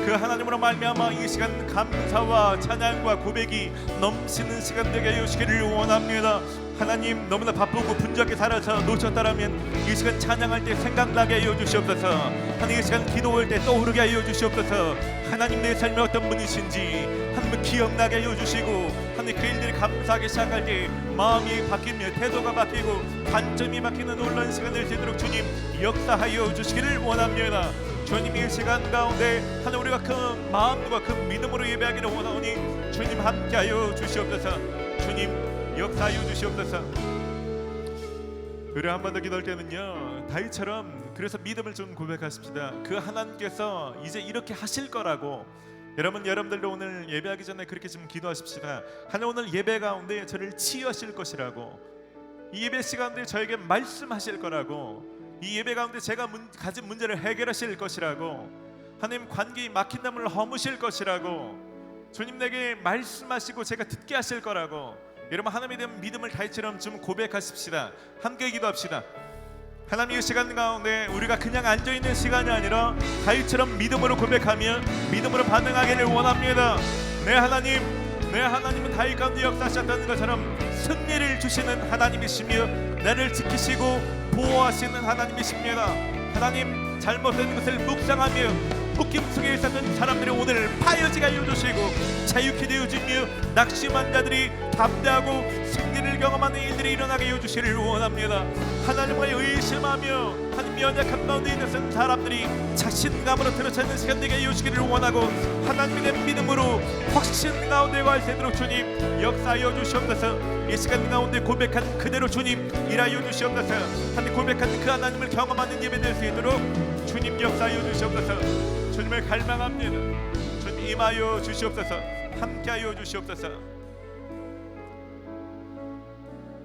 그 하나님으로 말미암아 이 시간 감사와 찬양과 고백이 넘치는 시간 되게 해주시기를 원합니다. 하나님, 너무나 바쁘고 분주하게 살아서 놓쳤다라면 이 시간 찬양할 때 생각나게 하여 주시옵소서. 하나님, 이 시간 기도할 때 떠오르게 하여 주시옵소서. 하나님, 내 삶에 어떤 분이신지 하나님 기억나게 하여 주시고, 하나님 그 일들이 감사하게 시작할 때 마음이 바뀌며 태도가 바뀌고 관점이 바뀌는 놀라운 시간을 되도록 주님 역사하여 주시기를 원합니다. 주님, 이 시간 가운데 하나님 우리가 그 마음과 그 믿음으로 예배하기를 원하오니 주님 함께하여 주시옵소서. 주님 역사하여 주시옵소서. 그래, 한 번 더 기도할 때는요, 다윗처럼 그래서 믿음을 좀 고백하십시다. 그 하나님께서 이제 이렇게 하실 거라고. 여러분들도 오늘 예배하기 전에 그렇게 좀 기도하십시다. 하나님, 오늘 예배 가운데 저를 치유하실 것이라고. 이 예배 시간에 저에게 말씀하실 거라고. 이 예배 가운데 제가 가진 문제를 해결하실 것이라고. 하나님, 관계에 막힌 담을 허무실 것이라고. 주님 내게 말씀하시고 제가 듣게 하실 거라고. 여러분, 하나님에 대한 믿음을 다윗처럼 좀 고백하십시다. 함께 기도합시다. 하나님, 이 시간 가운데 우리가 그냥 앉아있는 시간이 아니라 다윗처럼 믿음으로 고백하며 믿음으로 반응하기를 원합니다. 내 하나님은 다윗 가운데 역사하셨다는 것처럼 승리를 주시는 하나님이시며 나를 지키시고 보호하시는 하나님이십니다. 하나님, 잘못된 것을 묵상하며 묶임 속에 있었던 사람들이 오늘 파여지게 하여 주시고 자유케 되어지며 낙심한 자들이 담대하고 승리를 경험하는 일들이 일어나게 하여 주시기를 원합니다. 하나님과 의심하며 하나님 연약한 가운데 있는 사람들이 자신감으로 들어차는 시간 되게 하여 주시기를 원하고, 하나님에 대한 믿음으로 확신 가운데 갈 수 있도록 주님 역사하여 주시옵소서. 이 시간 가운데 고백한 그대로 주님 일하여 주시옵소서. 하나님, 고백한 그 하나님을 경험하는 예배 될 수 있도록 주님 역사하여 주시옵소서. 주님을 갈망합니다. 주님 임하여 주시옵소서. 함께하여 주시옵소서.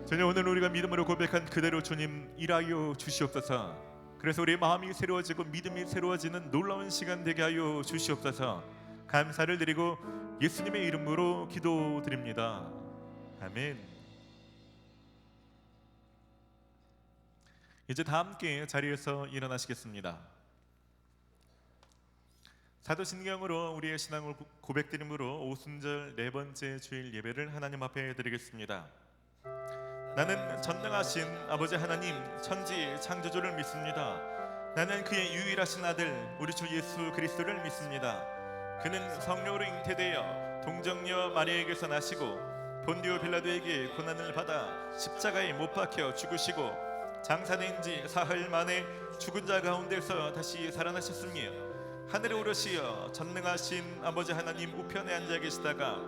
주님, 오늘 우리가 믿음으로 고백한 그대로 주님 일하여 주시옵소서. 그래서 우리의 마음이 새로워지고 믿음이 새로워지는 놀라운 시간 되게 하여 주시옵소서. 감사를 드리고 예수님의 이름으로 기도드립니다. 아멘. 이제 다 함께 자리에서 일어나시겠습니다. 사도신경으로 우리의 신앙을 고백드림으로 오순절 네 번째 주일 예배를 하나님 앞에 드리겠습니다. 나는 전능하신 아버지 하나님 천지 창조주를 믿습니다. 나는 그의 유일하신 아들 우리 주 예수 그리스도를 믿습니다. 그는 성령으로 잉태되어 동정녀 마리아에게서 나시고 본디오 빌라도에게 고난을 받아 십자가에 못 박혀 죽으시고 장사된 지 사흘 만에 죽은 자 가운데서 다시 살아나셨으며 하늘에 오르시어 전능하신 아버지 하나님 우편에 앉아 계시다가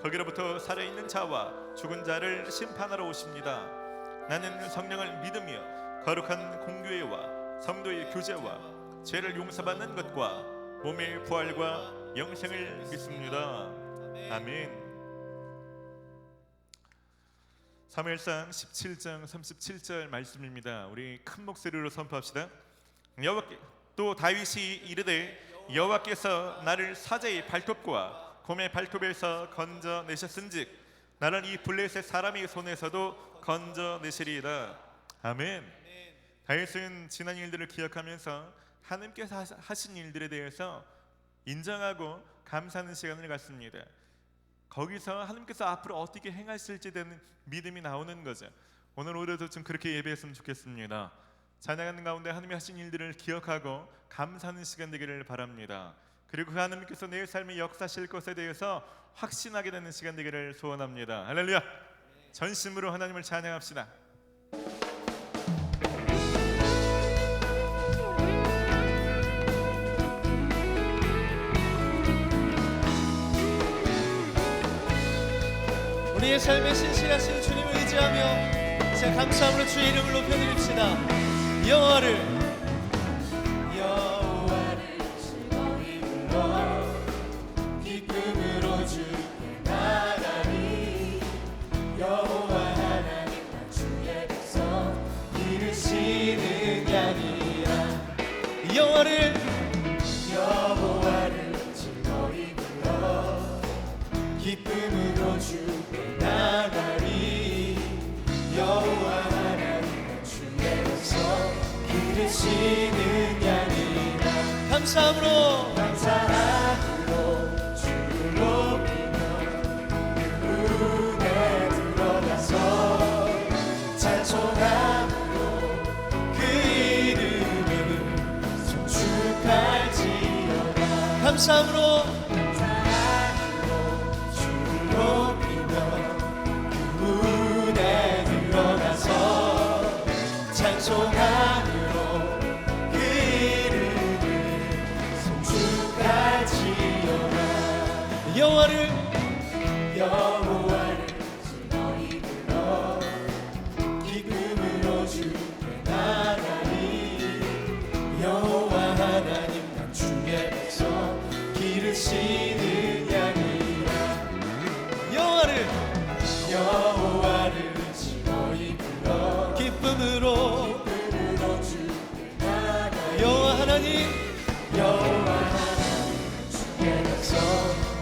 거기로부터 살아있는 자와 죽은 자를 심판하러 오십니다. 나는 성령을 믿으며 거룩한 공교회와 성도의 교제와 죄를 용서받는 것과 몸의 부활과 영생을 믿습니다. 아멘. 사무엘상 17장 37절 말씀입니다. 우리 큰 목소리로 선포합시다. 또 다윗이 이르되 여호와께서 나를 사자의 발톱과 곰의 발톱에서 건져내셨은즉 나는 이 블레셋 사람의 손에서도 건져내시리이다. 아멘. 다윗은 지난 일들을 기억하면서 하나님께서 하신 일들에 대해서 인정하고 감사하는 시간을 갖습니다. 거기서 하나님께서 앞으로 어떻게 행하실지 대한 믿음이 나오는 거죠. 오늘 우리도 좀 그렇게 예배했으면 좋겠습니다. 찬양하는 가운데 하나님이 하신 일들을 기억하고 감사하는 시간 되기를 바랍니다. 그리고 그 하나님께서 내 삶에 역사하실 것에 대해서 확신하게 되는 시간 되기를 소원합니다. 할렐루야. 전심으로 하나님을 찬양합시다. 우리의 삶에 신실하신 주님을 의지하며 제 감사함으로 주의 이름을 높여드립시다. 여호와를 즐거이 불러 기쁨으로 주께 나가리. 여호와 하나님과 주의 백성 이르시는 양이라. 여호와를 즐거이 불러 기쁨으로 주께 나가리. 여호와 하나님과 주의 백성 기르시는 양이라. 감사함으로 감사함으로 주를 높이며 그 무대 들어가서 찬송함으로 그 이름을 송축할지어다. 여호와를 너희 불러 기쁨으로 주께 나가니 여호와 하나님 난 주의 백성 기르시는 양이라. 여호와를 너희 불러 기쁨으로 주께 나가니 여호와 하나님 주의 백성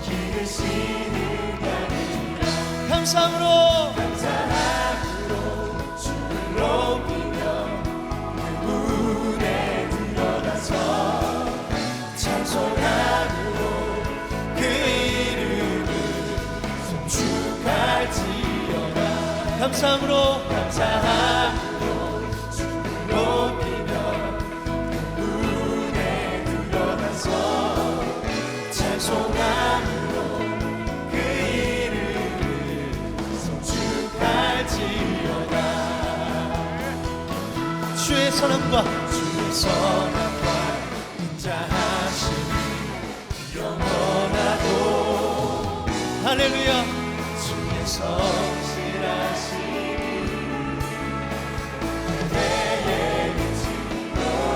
기르시는 양이라. 감사함으로 주를 높이며 그 문에 들어가서 찬송함으로 그 이름을 송축할지어다. 감사함으로 주를 높이며 그 문에 들어가서 찬송함으로 그 이름을 송축할지어다. 주의 선함과 인자하심이 영원하고 할렐루야. 주의 성실하심이 내게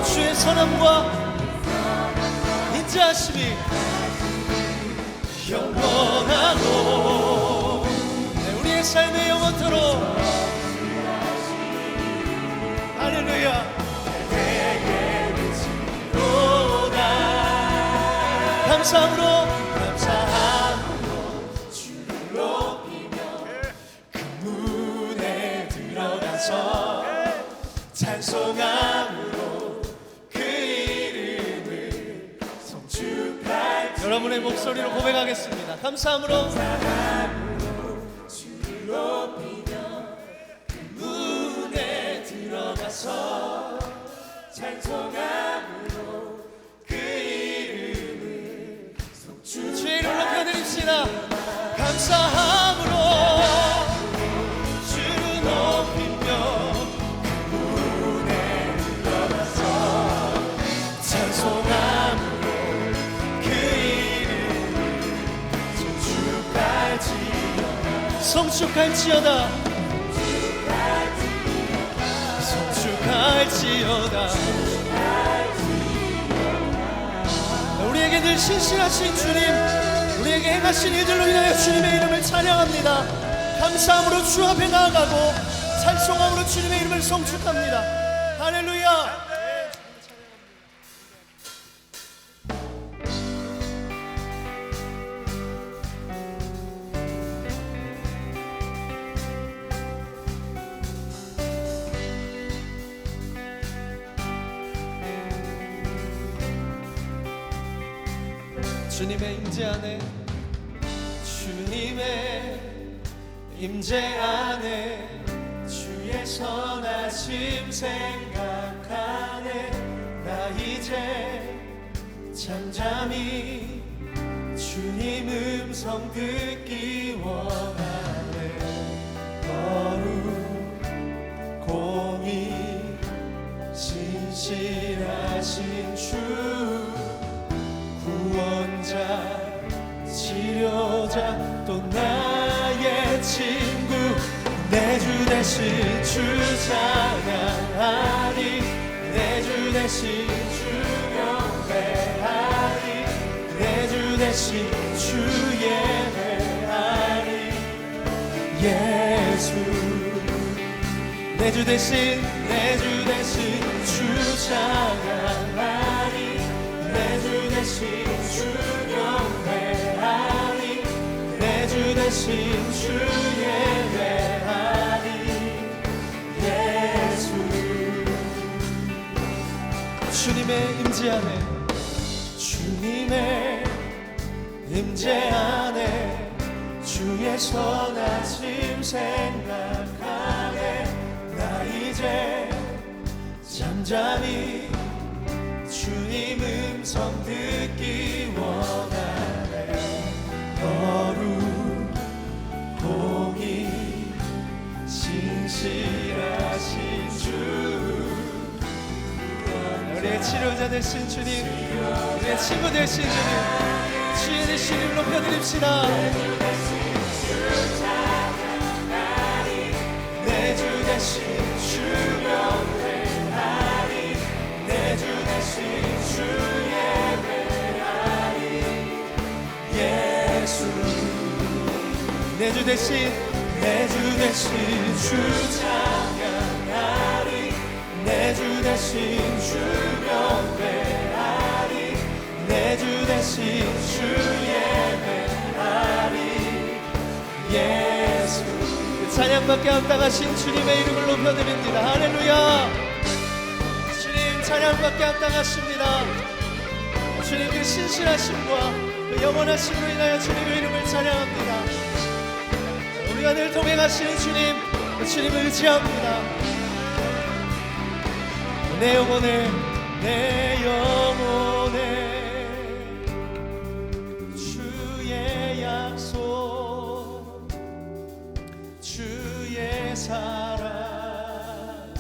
주의 선함과 인자하심이 영원하고 우리의 삶의 영원토록 할렐루야. 감사함으로 주를 높이며 그 문에 들어가서 찬송함으로 그 이름을 송축할. 여러분의 목소리로 고백하겠습니다. 감사함으로 주를 높이며 그 문에 들어가서 찬송함으로 그 이름을 주의 이름을 높여드립시다. 감사함으로 주를 높이며 그 문에 들어가서 찬송함으로 그 이름을 송축할지어다. 송축할지어다. 우리에게 늘 신실하신 주님, 우리에게 행하신 일들로 인하여 주님의 이름을 찬양합니다. 감사함으로 주 앞에 나아가고 찬송함으로 주님의 이름을 송축합니다. 할렐루야. 주님의 임재 안에 주의 선하심 생각하네. 나 이제 잠잠히 주님 음성 듣기 원하네. 거룩 공의 신실하신 주 구원자 치료자 또 나의 친구 내 주 대신 주 찬양하니 내 주 대신 주 경배하니 내 주 대신 주 예배하니 예수 내 주 대신 주 찬양하니 내 주 대신 주 경배하니 내 주 대신 주 예배하니 예수. 주님의 임재 안에 주의 선하심 생각하네. 나 이제 잠잠히 주님 음성 듣기 원해. 되신 주님, 우리의 친구 되신 주님, 주의 되신 이름 높여드립시다. 내 주 대신 주 영배하리, 내 주 대신 주 예배하리. 예수 내 주 대신 주 찬양하리, 내 주 대신 주 영배하리, 내 주 대신 주 예배하리. 예수 찬양받게 합당하신 주님의 이름을 높여드립니다. 할렐루야. 주님 찬양받게 합당하십니다. 주님 그 신실하심과 그 영원하심으로 인하여 주님의 이름을 찬양합니다. 우리가 늘 동행하시는 주님, 그 주님을 의지합니다. 내 영혼에 주의 약속, 주의 사랑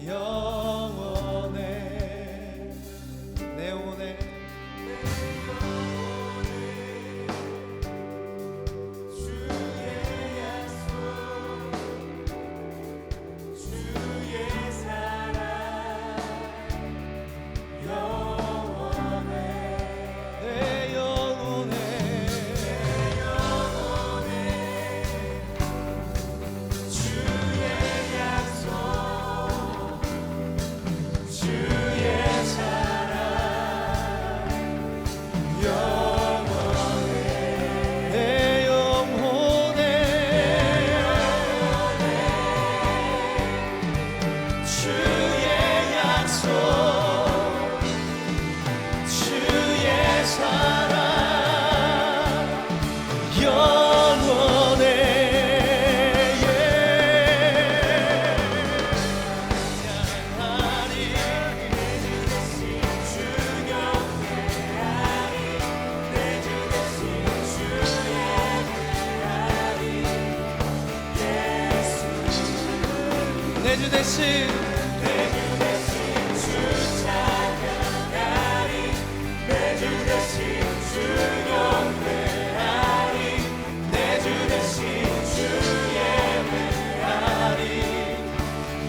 영원해. 내 영혼에 내 주 대신 주 찬양하리, 내 주 대신 주 영배하리, 내 주 대신 주 예배하리.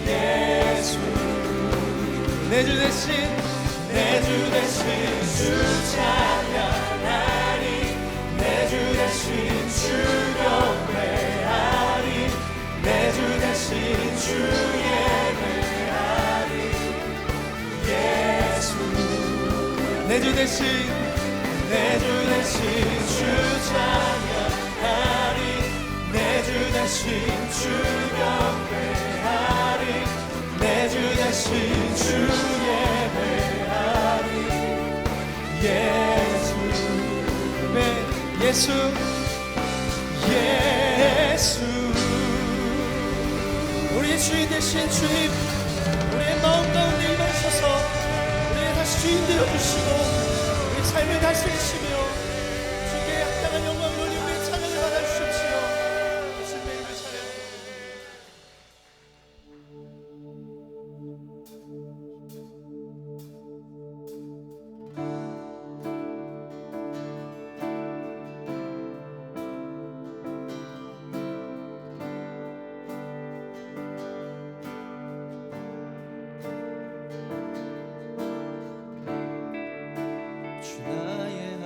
예수 내 주 대신 주 찬양하리, 내 주 대신 주 영배하리, 내 주 대신 주 예배하리. 예수 내 주 대신 주 찬양하리, 내 주 대신 주 영배하리, 내 주 대신 주 예배하리. 예수 예수 우리의 주인 되신 주님, 우리의 마음 가운데 임하셔서 우리의 다시 주인 되어주시고 우리 삶을 다스리시며 주께 합당한 영광을 올리 우리의 찬양을 받아주십시오. 주님의 이름을 찬양합니다. 주 나의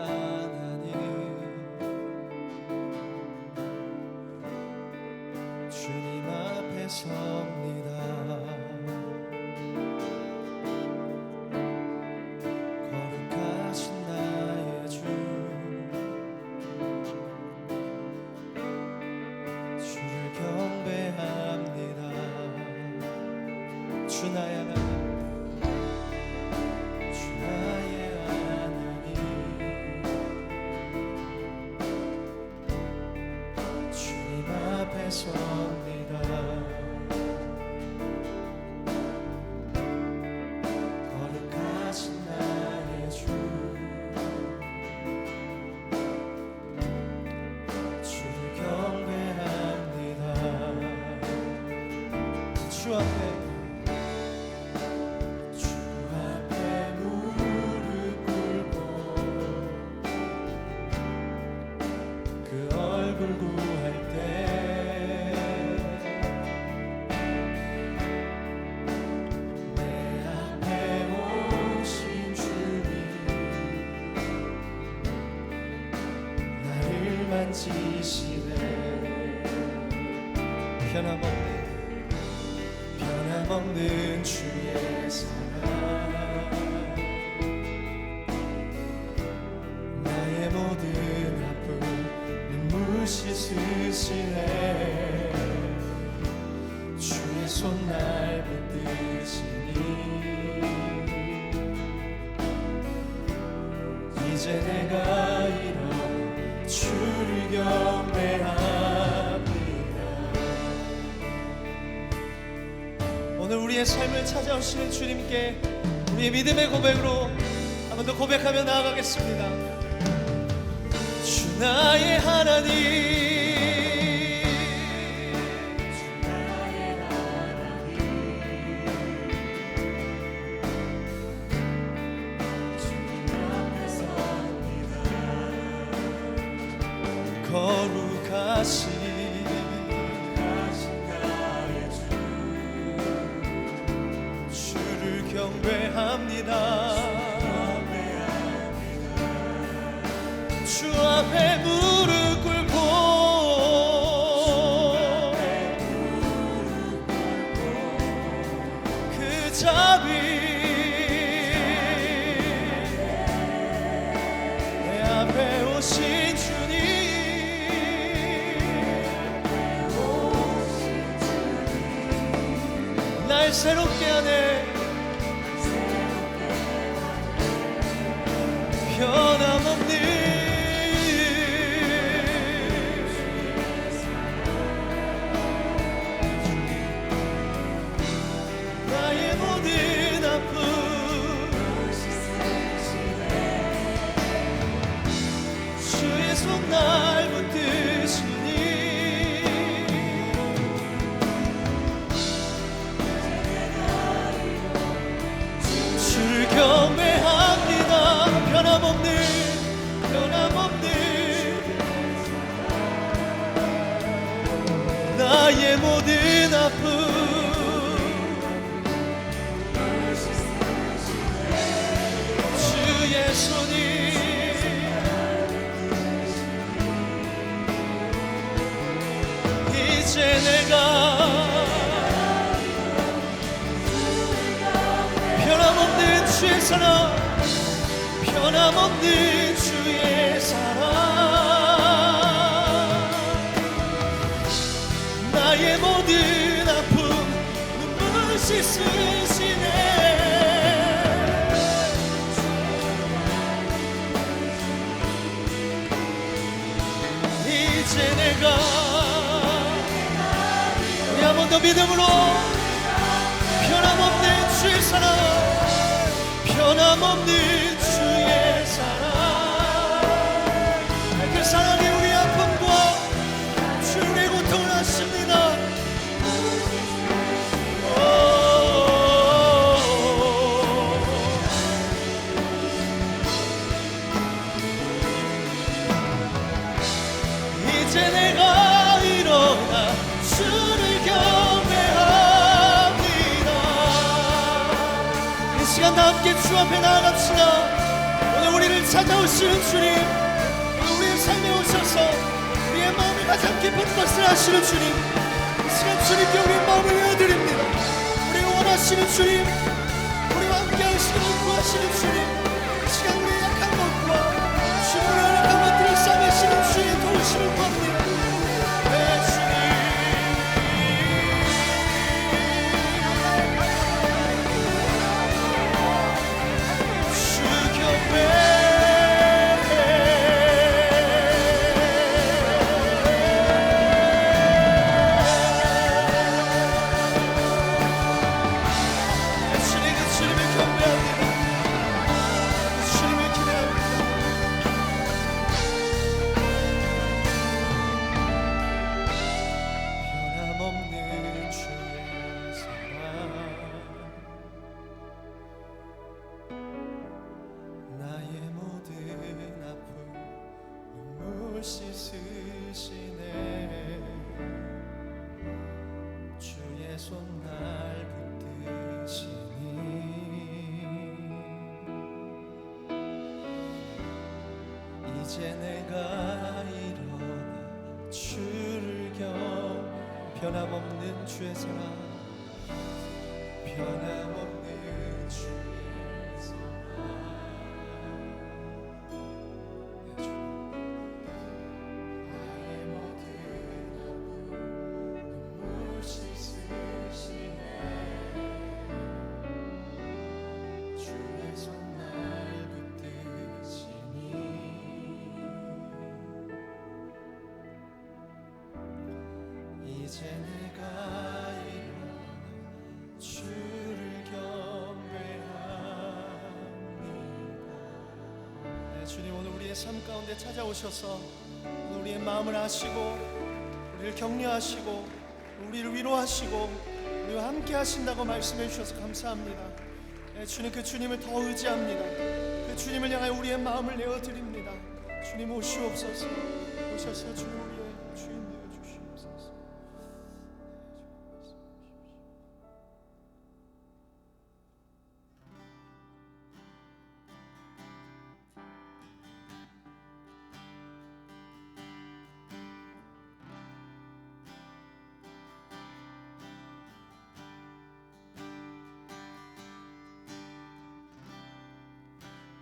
만지시네. 변함없는 주의 사랑, 나의 모든 아픔 눈물 씻으시네. 주의 손 날 붙드시니 이제 내가 이런 주를 경배합니다. 오늘 우리의 삶을 찾아오시는 주님께 우리의 믿음의 고백으로 한 번 더 고백하며 나아가겠습니다. 주 나의 하나님, 거룩하신 나의 주를 경배합니다. 주 앞에 무릎 꿇고 그 자비 내 앞에 오신 주님, 날 새롭게 하네. 변함없는 나의 모든 아픔 주의 손 날 붙드시니 주를 경배합니다. 변함없는 나의 모든 아픔 주의 손이 이제 내가 변함없는 주의 사랑, 변함없는 주의 사랑, 나의 모든 아픔 눈물 씻으시네. 이제 내가 우리 한 번 더 믿음으로 변함없는 주의 사랑, 변함없는 주의 사랑, 그 사랑이 우리 아픔과 주의 고통을 하십니다. 이제 내가 일어나 주를 경배합니다. 이 시간 다 함께 주 앞에 나아갑시다. 오늘 우리를 찾아오시는 주님, 우리의 삶에 오셔서 우리의 마음을 가장 깊은 것을 아시는 주님, 이 시간 주님께 우리의 마음을 외워드립니다. 우리가 원하시는 주님, 우리와 함께 하시는 구하시는 주님, 이 시간 우리의 약한 것과 주님의 연약한 것들을 싸매시는 주님 도우심을 구합니다. 네, 주님. 주 경배 씻으시네. 주의 손 날 붙드시니 이제 내가 일어나 주를 경외 변함없는 주의 사랑 변함없는 주의 사랑 내 주 나의 모든 아픔 눈물 씻으시네 주의 손 날 붙드시니 이제 내가 일어나 주를 경배합니다. 네, 주님 오늘 우리의 삶 가운데 찾아오셔서 오늘 우리의 마음을 아시고 우리를 격려하시고 우리를 위로하시고 우리와 함께 하신다고 말씀해 주셔서 감사합니다. 네, 주님 그 주님을 더 의지합니다. 그 주님을 향하여 우리의 마음을 내어드립니다. 주님 오시옵소서. 오셔서 주님 우리의 주인 되어 주시옵소서.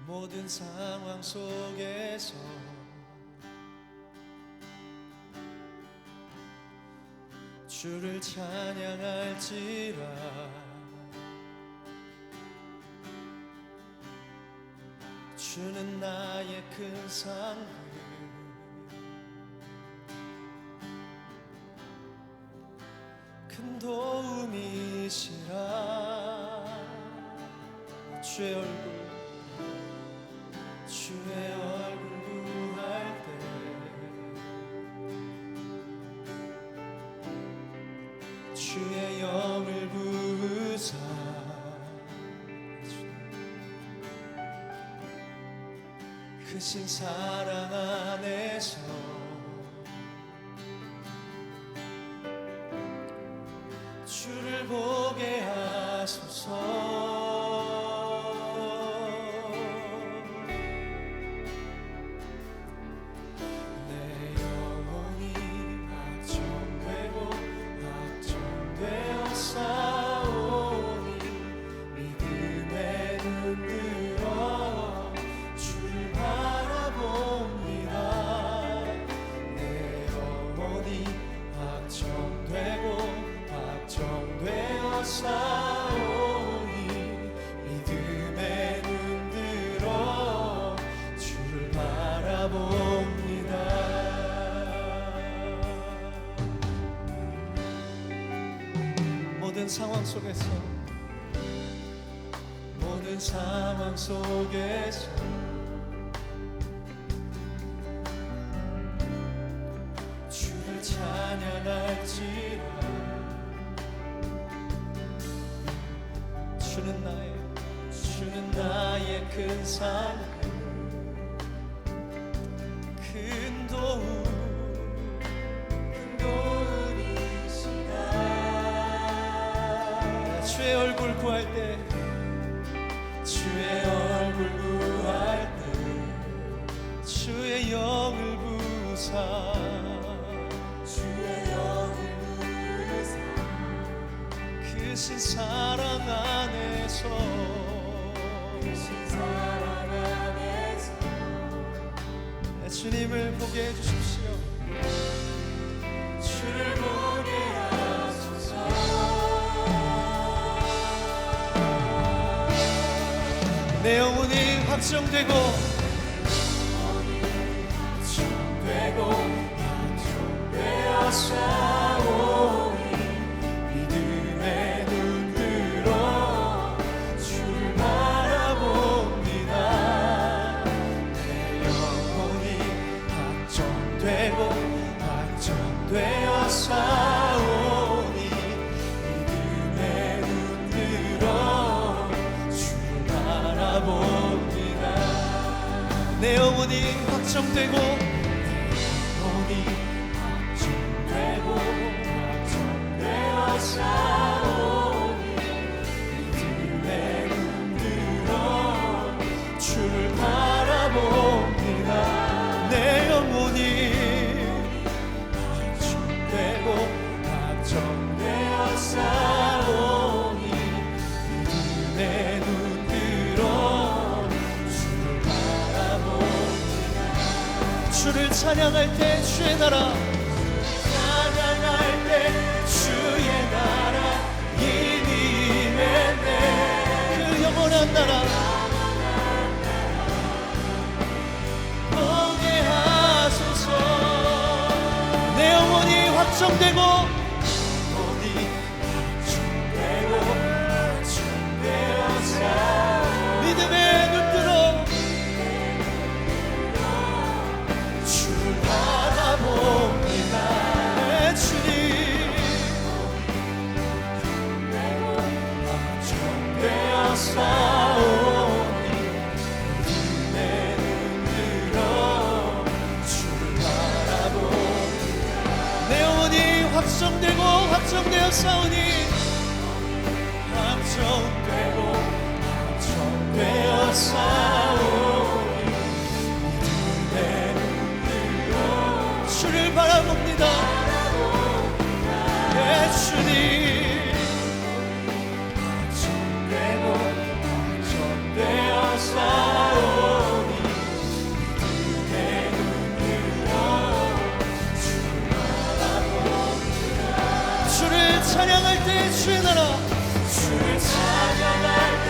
모든 상황 속에서 주를 찬양할지라 주는 나의 큰 상급 큰 도움이시라 주의 얼굴 주의 얼굴 구할 때 주의 영을 부으사 크신 사랑 안에서 주를 보게 하소서. 모든 상황 속에서 모든 상황 속에서 주를 찬양할지라 주는 나의 큰 상급 큰 도움 주의 얼굴 구할 때 주의 얼굴 구할 때 주의 영을 부으사 주의 영을 부으사 크신 사랑 안에서 크신 사랑 안에서 주님을 보게 해주십시오. 주를 보게 하소서. 내 영혼이 확정되고 확정되어 싸우니 믿음의 눈으로 주를 바라봅니다. 내 영혼이 확정되어 싸우니 믿음의 눈으로 바라봅니다. 내 영혼이 확정되고 확정되어 싸우니 믿음의 눈으로 주를 바라봅니다. 내 영혼이 주를 찬양할 때 주의 나라, 찬양할 때 주의 나라 이미 임했네. 그 영원한 나라 보게 하소서. 내 영혼이 확정되고 믿음의 눈 뜨러 주를 바라봅니다. 내 주님 확정되어 싸우니 믿음의 눈 뜨러 주를 바라봅니다. 내 영혼이 확정되어 싸우니 확정되어 싸우니 믿음의 눈으로 주를 바라봅니다. 예 주님 확정되어 싸우니 믿음의 눈으로 주를 바라봅니다. 주를 찬양할 때 주의 나라, 주를 찬양할 때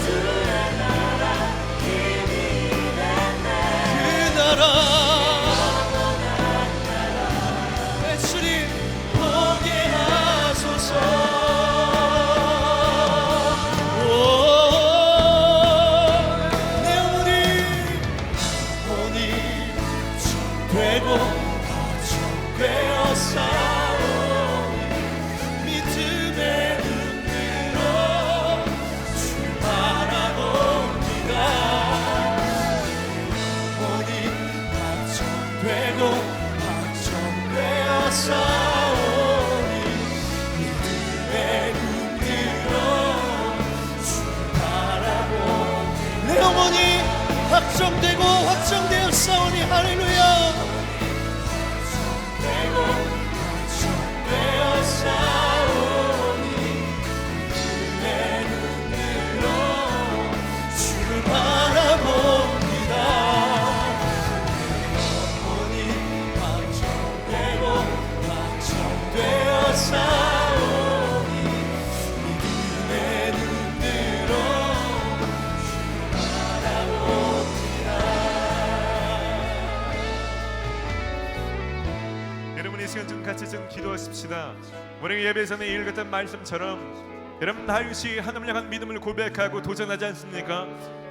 주의 나라 이미 임했네. 그 나라 내 주님 보게 하소서. 내 영혼이 되고 확정되어 싸우니 믿음의 눈으로 주를 바라봅니다. 영혼이 확정되어 싸우니 믿음의 눈으로 주를 바라봅니다. 내 영혼이 확정되어 싸우니 할렐루야. 확정되어 싸우니 내 눈으로 주를 바라봅니다. 영혼이 확정되어 싸우니 믿음의 눈으로 여러분 이 시간 좀 같이 좀 기도하십시다. 우리 예배전에 읽었던 말씀처럼 여러분 다윗이 하나님을 향한 믿음을 고백하고 도전하지 않습니까?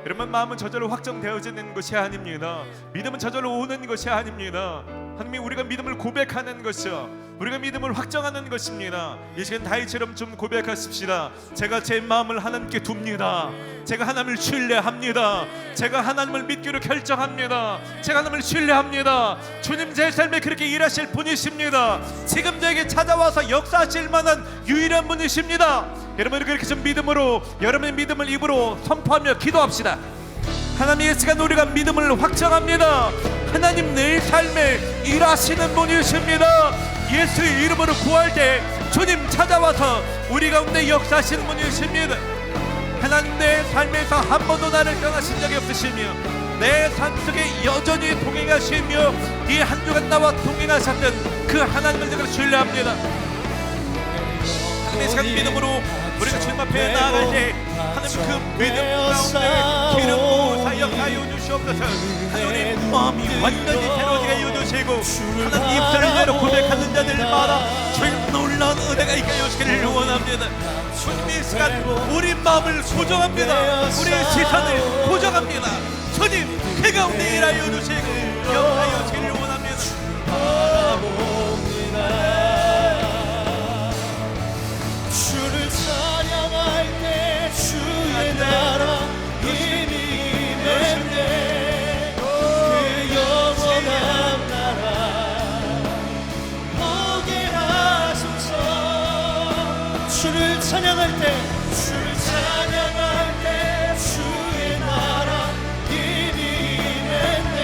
여러분 마음은 저절로 확정되어지는 것이 아닙니다. 믿음은 저절로 오는 것이 아닙니다. 하나님이 우리가 믿음을 고백하는 것이요, 우리가 믿음을 확정하는 것입니다. 이 시간 다윗처럼 좀 고백하십시다. 제가 제 마음을 하나님께 둡니다. 제가 하나님을 신뢰합니다. 제가 하나님을 믿기로 결정합니다. 제가 하나님을 신뢰합니다. 주님 제 삶에 그렇게 일하실 분이십니다. 지금 저에게 찾아와서 역사하실 만한 유일한 분이십니다. 여러분 그렇게 좀 믿음으로, 여러분의 믿음을 입으로 선포하며 기도합시다. 하나님 이 시간 우리가 믿음을 확정합니다. 하나님 내 삶에 일하시는 분이십니다. 예수의 이름으로 구할 때 주님 찾아와서 우리 가운데 역사하시는 분이십니다. 하나님 내 삶에서 한 번도 나를 떠나신 적이 없으시며 내 삶 속에 여전히 동행하시며 이 한 주간 나와 동행하셨던 그 하나님을 제가 신뢰합니다. 하나님 이 시간 믿음으로 우리가 주님 앞에 나아갈 때 하나님 그 믿음 가운데 기름 부으사 역하여 주시옵소서. 하나님 마음이 완전히 새로워지게 하여 주시고 하나님 입술을 열어 고백하는 자들마다 주의 놀라운 은혜가 있게 하여 주시기를 원합니다. 주님 이 시간 우리 마음을 고정합니다. 우리 시선을 고정합니다. 주님 그 가운데 일하여 주시고 역하여 주시기를 원합니다. 주를 찬양할 때 주의 나라 이미 임했네. 그 영원한 나라 보게 하소서. 주를 찬양할 때 주의 나라 이미 임했네.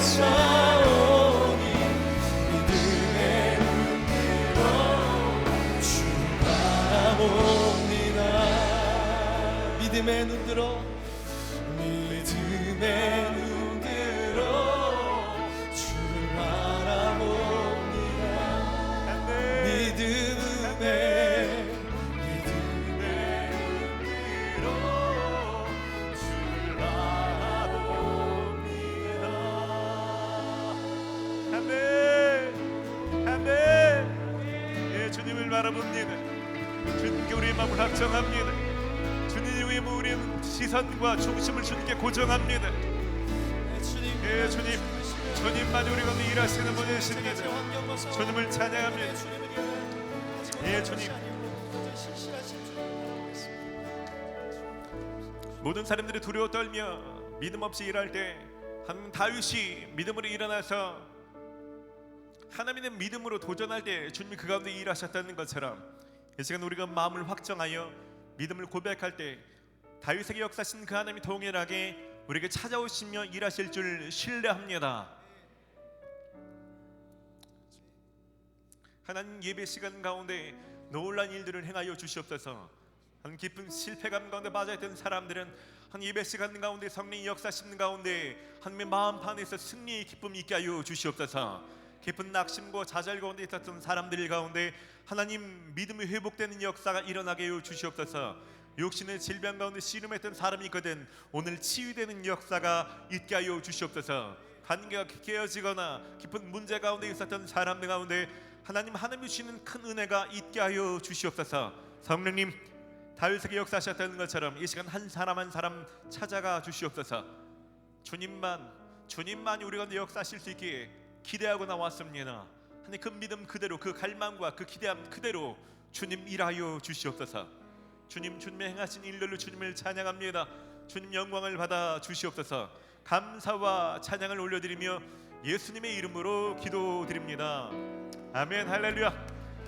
사오니 믿음의 눈으로 주를 바라봅니다. 믿음의 눈으로 주를 바라봅니다. 믿음의 눈으로 주를 바라봅니다. 아멘. 아멘. 예, 주님을 바라봅니다. 주님께 우리의 마음을 확정합니다. 주님 위에 우리의 시선과 중심을 주님께 고정합니다. 예, 주님만이 우리 가운데 일하시는 분이십니다. 주님을 찬양합니다. 예, 주님. 모든 사람들이 두려워 떨며 믿음 없이 일할 때 한 다윗이 믿음으로 일어나서 하나님의 믿음으로 도전할 때 주님이 그 가운데 일하셨다는 것처럼 이 시간 우리가 마음을 확정하여 믿음을 고백할 때 다윗에게 역사하신 그 하나님이 동일하게 우리에게 찾아오시며 일하실 줄 신뢰합니다. 하나님, 예배 시간 가운데 놀라운 일들을 행하여 주시옵소서. 한 깊은 실패감 가운데 빠져있던 사람들은 한 예배 시간 가운데 성령이 역사하시는 가운데 하나님의 마음 판에서 승리의 기쁨이 있게 하여 주시옵소서. 깊은 낙심과 좌절 가운데 있었던 사람들 가운데 하나님 믿음이 회복되는 역사가 일어나게 하여 주시옵소서. 육신의 질병 가운데 씨름했던 사람이 있거든 오늘 치유되는 역사가 있게 하여 주시옵소서. 관계가 깨어지거나 깊은 문제 가운데 있었던 사람들 가운데 하나님이 주시는 큰 은혜가 있게 하여 주시옵소서. 성령님, 다윗에게 역사하셨다는 것처럼 이 시간 한 사람 한 사람 찾아가 주시옵소서. 주님만이 우리 가운데 역사하실 수 있기에 기대하고 나왔습니다. 하나님, 그 믿음 그대로, 그 갈망과 그 기대함 그대로 주님 일하여 주시옵소서. 주님의 행하신 일들로 주님을 찬양합니다. 주님 영광을 받아 주시옵소서. 감사와 찬양을 올려드리며 예수님의 이름으로 기도드립니다. 아멘. 할렐루야.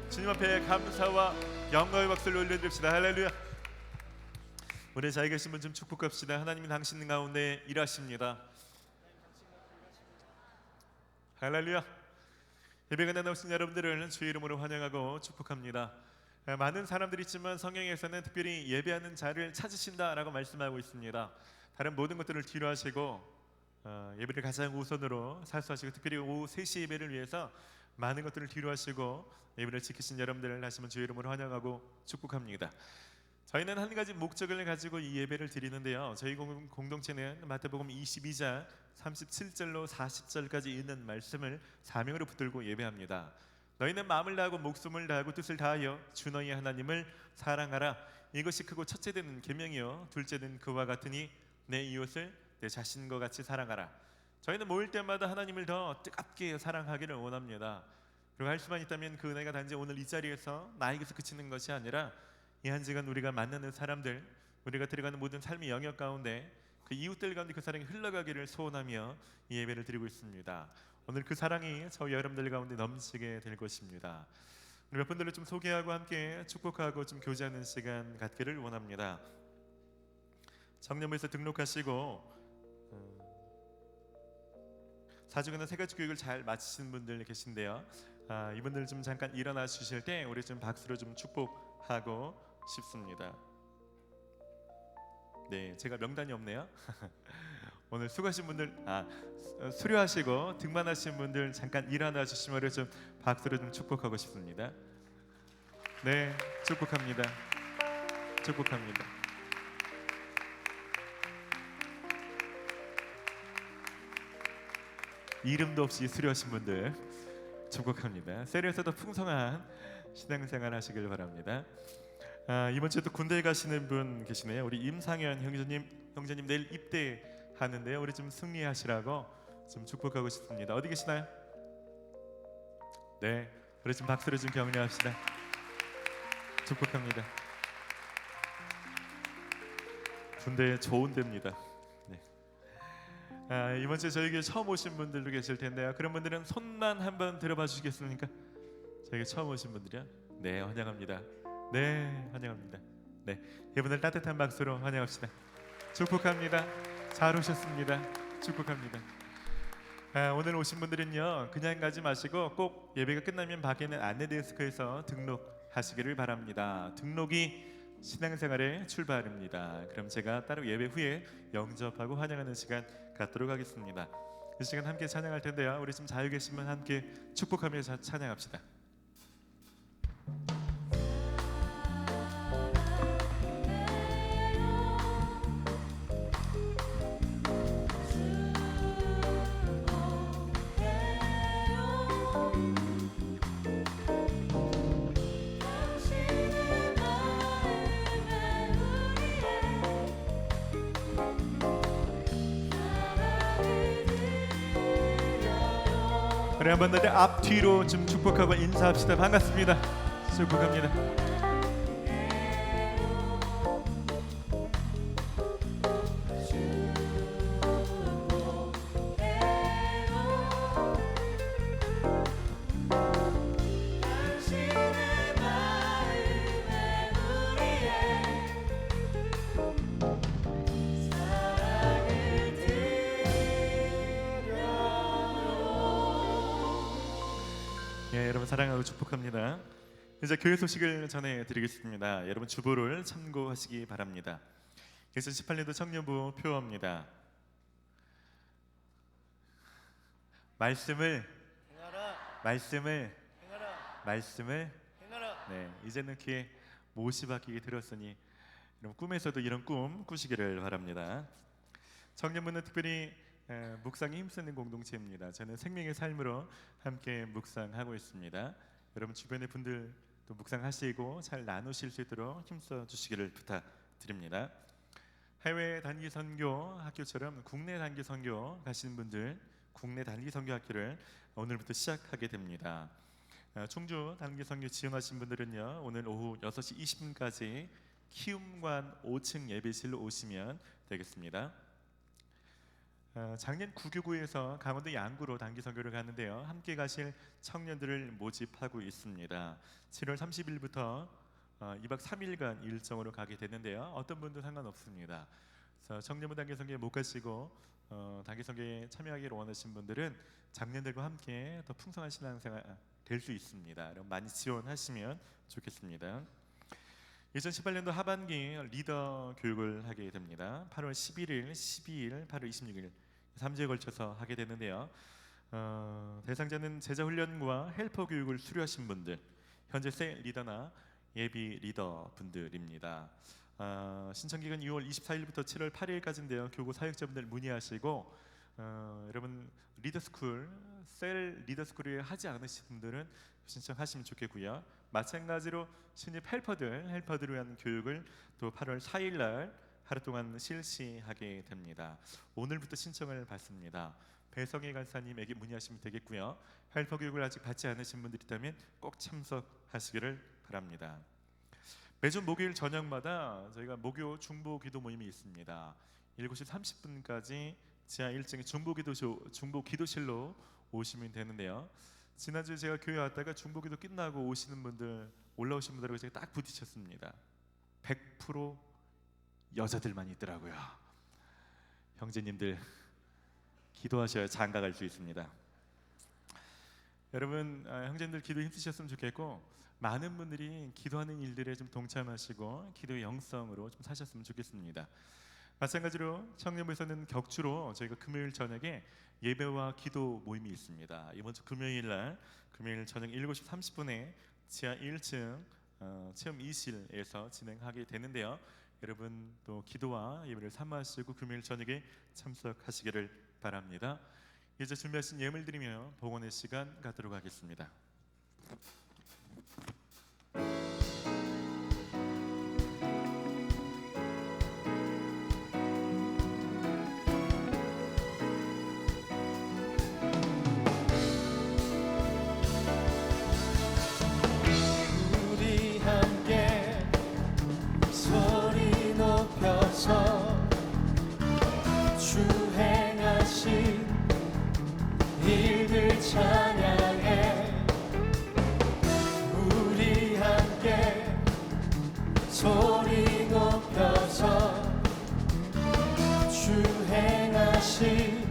주님 앞에 감사와 영광의 박수를 올려드립시다. 할렐루야. 우리 자리 계신 분 좀 축복합시다. 하나님이 당신 가운데 일하십니다. 할렐루야. 예배가 나오신 여러분들을 주의 이름으로 환영하고 축복합니다. 많은 사람들이 있지만 성경에서는 특별히 예배하는 자를 찾으신다라고 말씀하고 있습니다. 다른 모든 것들을 뒤로 하시고 예배를 가장 우선으로 사수하시고 특별히 오후 3시 예배를 위해서 많은 것들을 뒤로 하시고 예배를 지키신 여러분들을 다시 한번 주의 이름으로 환영하고 축복합니다. 저희는 한 가지 목적을 가지고 이 예배를 드리는데요. 저희 공동체는 마태복음 22장 37절로 40절까지 있는 말씀을 사명으로 붙들고 예배합니다. 너희는 마음을 다하고 목숨을 다하고 뜻을 다하여 주 너희 하나님을 사랑하라. 이것이 크고 첫째는 계명이요 둘째는 그와 같으니 내 이웃을 내 자신과 같이 사랑하라. 저희는 모일 때마다 하나님을 더 뜨겁게 사랑하기를 원합니다. 그리고 할 수만 있다면 그 은혜가 단지 오늘 이 자리에서 나에게서 그치는 것이 아니라 이 한 시간 우리가 만나는 사람들, 우리가 들어가는 모든 삶의 영역 가운데 그 이웃들 가운데 그 사랑이 흘러가기를 소원하며 이 예배를 드리고 있습니다. 오늘 그 사랑이 저희 여러분들 가운데 넘치게 될 것입니다. 우리 몇 분들을 좀 소개하고 함께 축복하고 좀 교제하는 시간 갖기를 원합니다. 청년부에서 등록하시고 사주기나 세가지 교육을 잘 마치신 분들 계신데요. 이분들 좀 잠깐 일어나 주실 때 우리 좀 박수로 좀 축복하고 싶습니다. 네, 제가 명단이 없네요. 오늘 수고하신 분들, 수료하시고 등반하신 분들 잠깐 일어나 주시면 좀 박수로 좀 축복하고 싶습니다. 네, 축복합니다. 축복합니다. 이름도 없이 수료하신 분들 축복합니다. 세례에서도 풍성한 신앙생활 하시길 바랍니다. 이번 주에 또 군대에 가시는 분 계시네요. 우리 임상현 형제님 내일 입대하는데요. 우리 좀 승리하시라고 좀 축복하고 싶습니다. 어디 계시나요? 네, 우리 좀 박수로 좀 격려합시다. 축복합니다. 군대 좋은 데입니다. 네. 이번 주에 저에게 처음 오신 분들도 계실 텐데요. 그런 분들은 손만 한번 들어봐 주시겠습니까? 저에게 처음 오신 분들이요? 네, 환영합니다. 네, 환영합니다. 네, 이분들 따뜻한 박수로 환영합시다. 축복합니다. 잘 오셨습니다. 축복합니다. 오늘 오신 분들은요 그냥 가지 마시고 꼭 예배가 끝나면 밖에 있는 안내 데스크에서 등록하시기를 바랍니다. 등록이 신앙생활의 출발입니다. 그럼 제가 따로 예배 후에 영접하고 환영하는 시간 갖도록 하겠습니다. 이 시간 함께 찬양할 텐데요, 우리 지금 자유 계시면 함께 축복하며 찬양합시다. 우리 한번 더 앞뒤로 좀 축복하고 인사합시다. 반갑습니다. 축복합니다. 여러분 사랑하고 축복합니다. 이제 교회 소식을 전해드리겠습니다. 여러분 주보를 참고하시기 바랍니다. 2018년도 청년부 표어입니다. 말씀을 네, 이제는 귀에 못이 박히게 들었으니 여러분 꿈에서도 이런 꿈 꾸시기를 바랍니다. 청년부는 특별히 묵상에 힘쓰는 공동체입니다. 저는 생명의 삶으로 함께 묵상하고 있습니다. 여러분 주변의 분들도 묵상하시고 잘 나누실 수 있도록 힘써 주시기를 부탁드립니다. 해외 단기 선교 학교처럼 국내 단기 선교 가시는 분들, 국내 단기 선교 학교를 오늘부터 시작하게 됩니다. 충주 단기 선교 지원하신 분들은요, 오늘 오후 6시 20분까지 키움관 5층 예배실로 오시면 되겠습니다. 작년 구교구에서 강원도 양구로 단기 선교를 갔는데요, 함께 가실 청년들을 모집하고 있습니다. 7월 30일부터 2박 3일간 일정으로 가게 되는데요, 어떤 분도 상관없습니다. 그래서 청년부 단기 선교에 못 가시고 단기 선교에 참여하기를 원하신 분들은 작년들과 함께 더 풍성한 신앙생활 될 수 있습니다. 여러분 많이 지원하시면 좋겠습니다. 2018년도 하반기 리더 교육을 하게 됩니다. 8월 11일, 12일, 8월 26일 3주에 걸쳐서 하게 되는데요, 대상자는 제자훈련과 헬퍼 교육을 수료하신 분들, 현재 새 리더나 예비 리더 분들입니다. 신청기간 6월 24일부터 7월 8일까지인데요, 교구 사역자분들 문의하시고 여러분 리더스쿨, 셀 리더스쿨을 하지 않으신 분들은 신청하시면 좋겠고요. 마찬가지로 신입 헬퍼들을 위한 교육을 또 8월 4일 날 하루 동안 실시하게 됩니다. 오늘부터 신청을 받습니다. 배성희 간사님에게 문의하시면 되겠고요. 헬퍼 교육을 아직 받지 않으신 분들이 있다면 꼭 참석하시기를 바랍니다. 매주 목요일 저녁마다 저희가 목요 중보 기도 모임이 있습니다. 7시 30분까지 지하 1층의 중보 기도실로 오시면 되는데요, 지난주에 제가 교회 왔다가 중보기도 끝나고 오시는 분들, 올라오신 분들하고 제가 딱 부딪혔습니다. 100% 여자들만 있더라고요. 형제님들 기도하셔야 장가갈 수 있습니다. 여러분 형제님들 기도 힘쓰셨으면 좋겠고, 많은 분들이 기도하는 일들에 좀 동참하시고 기도의 영성으로 좀 사셨으면 좋겠습니다. 마찬가지로 청년부에서는 격주로 저희가 금요일 저녁에 예배와 기도 모임이 있습니다. 이번 주 금요일 저녁 7시 30분에 지하 1층 체험 2실에서 진행하게 되는데요, 여러분 또 기도와 예배를 삼으시고 금요일 저녁에 참석하시기를 바랍니다. 이제 준비하신 예물 드리며 봉헌의 시간 갖도록 하겠습니다. 찬양해 우리 함께 소리 높여서 주 행하신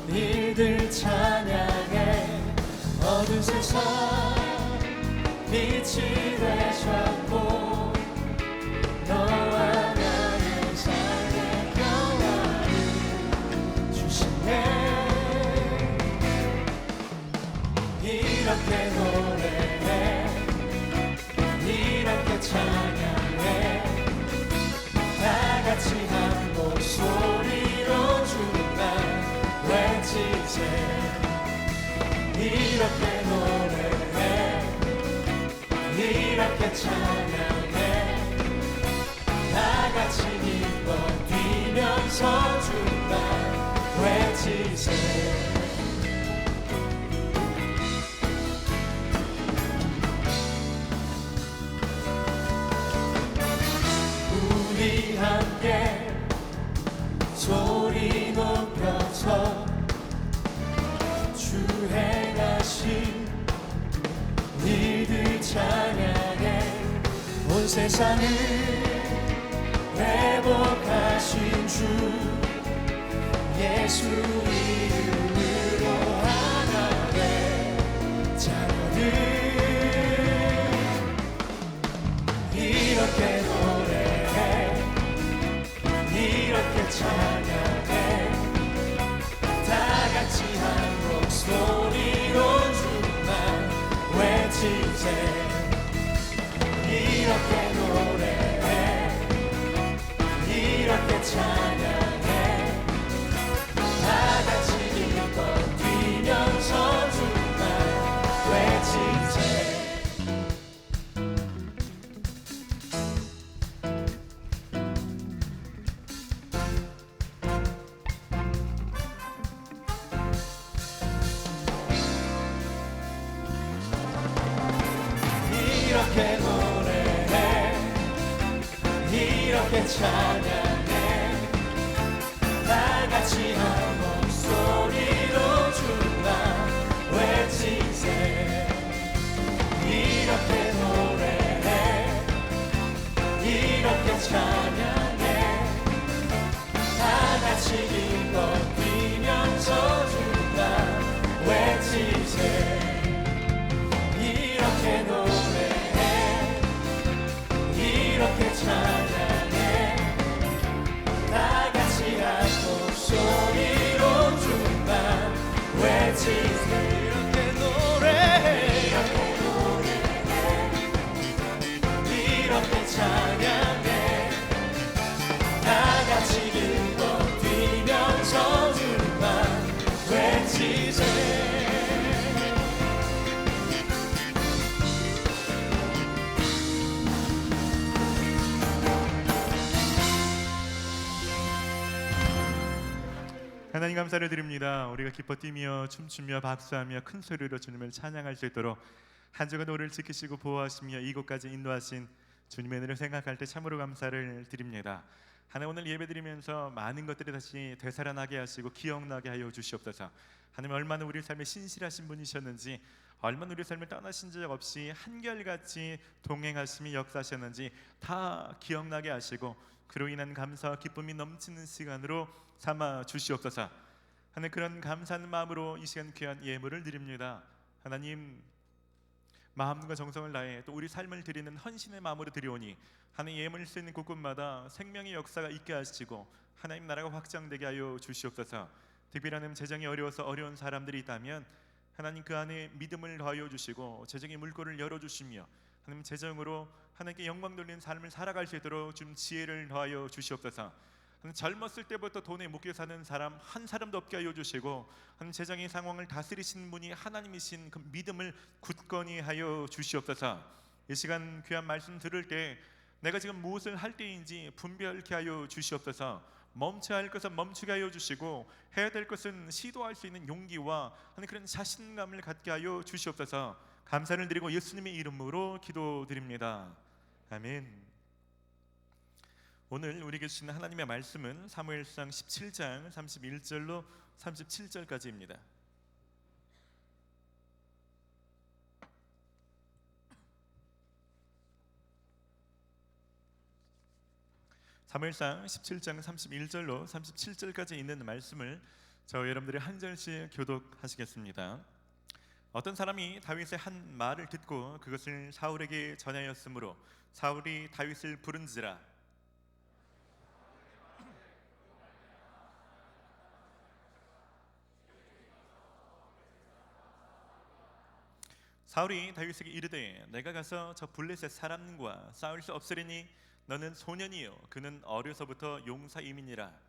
일들 우리들 찬양해. 어두운 세상 빛이 되셨고 너와 나의 삶의 평화를 주시네. 이렇게 노래해, 이렇게 찬양해. 다 같이 한 목소리로 주만 외치세. 이렇게 노래해, 이렇게 찬양해. 다 같이 기뻐 뛰면서 주만 외치세. 우리 함께 소리 높여서 주 행하신 일들 찬양해. 온 세상을 회복하신 주 예수 이름으로 하나의 자녀들 이렇게 노래해, 이렇게 찬양해. 다 같이 한 목소리로 주만 외치세. 이렇게 노래해, 이렇게 찬양해. 다 같이 기뻐 뛰면서 주만 외치세. 이렇게 노래해, 이렇게 찬양해. 다 같이 한 목소리로 주만 외치세. 이렇게 노래해, 이렇게 찬양해. 다 같이 기뻐 뛰면서 주만 외치세. 이렇게 노래해, 이렇게 찬양해. 다 같이 한 목소리로 주만 외치세. 이렇게 노래해, 이렇게 노래해, 이렇게 찬양해. 다 같이 기뻐 뛰면서 주만 외치세. 하나님 감사를 드립니다. 우리가 기뻐 뛰며 춤추며 박수하며 큰 소리로 주님을 찬양할 수 있도록 한 주간 우리를 지키시고 보호하시며 이곳까지 인도하신 주님의 은혜를 생각할 때 참으로 감사를 드립니다. 하나님 오늘 예배드리면서 많은 것들이 다시 되살아나게 하시고 기억나게 하여 주시옵소서. 하나님 얼마나 우리 삶에 신실하신 분이셨는지, 얼마나 우리 삶을 떠나신 적 없이 한결같이 동행하심이 역사하셨는지 다 기억나게 하시고 그로 인한 감사와 기쁨이 넘치는 시간으로 삼아 주시옵소서. 하나님 그런 감사하는 마음으로 이 시간 귀한 예물을 드립니다. 하나님 마음과 정성을 다해 또 우리 삶을 드리는 헌신의 마음으로 드리오니 하나님 예물 쓰는 곳곳마다 생명의 역사가 있게 하시고 하나님 나라가 확장되게 하여 주시옵소서. 특별히 하나님 재정이 어려워서 어려운 사람들이 있다면 하나님 그 안에 믿음을 더하여 주시고 재정의 물꼬를 열어주시며 하나님 재정으로 하나님께 영광 돌리는 삶을 살아갈 수 있도록 좀 지혜를 더하여 주시옵소서. 젊었을 때부터 돈에 묶여 사는 사람 한 사람도 없게 하여 주시고 하나님 재정의 상황을 다스리시는 분이 하나님이신 그 믿음을 굳건히 하여 주시옵소서. 이 시간 귀한 말씀 들을 때 내가 지금 무엇을 할 때인지 분별케 하여 주시옵소서. 멈춰야 할 것은 멈추게 하여 주시고 해야 될 것은 시도할 수 있는 용기와 하나님 그런 자신감을 갖게 하여 주시옵소서. 감사를 드리고 예수님의 이름으로 기도드립니다. 아멘. 오늘 우리에게 주시는 하나님의 말씀은 사무엘상 17장 31절로 37절까지입니다. 사무엘상 17장 31절로 37절까지 있는 말씀을 저 여러분들이 한 절씩 교독하시겠습니다. 어떤 사람이 다윗의 한 말을 듣고 그것을 사울에게 전하였으므로 사울이 다윗을 부른지라. 사울이 다윗에게 이르되 내가 가서 저 블레셋 사람과 싸울 수 없으리니 너는 소년이요 그는 어려서부터 용사임이니라.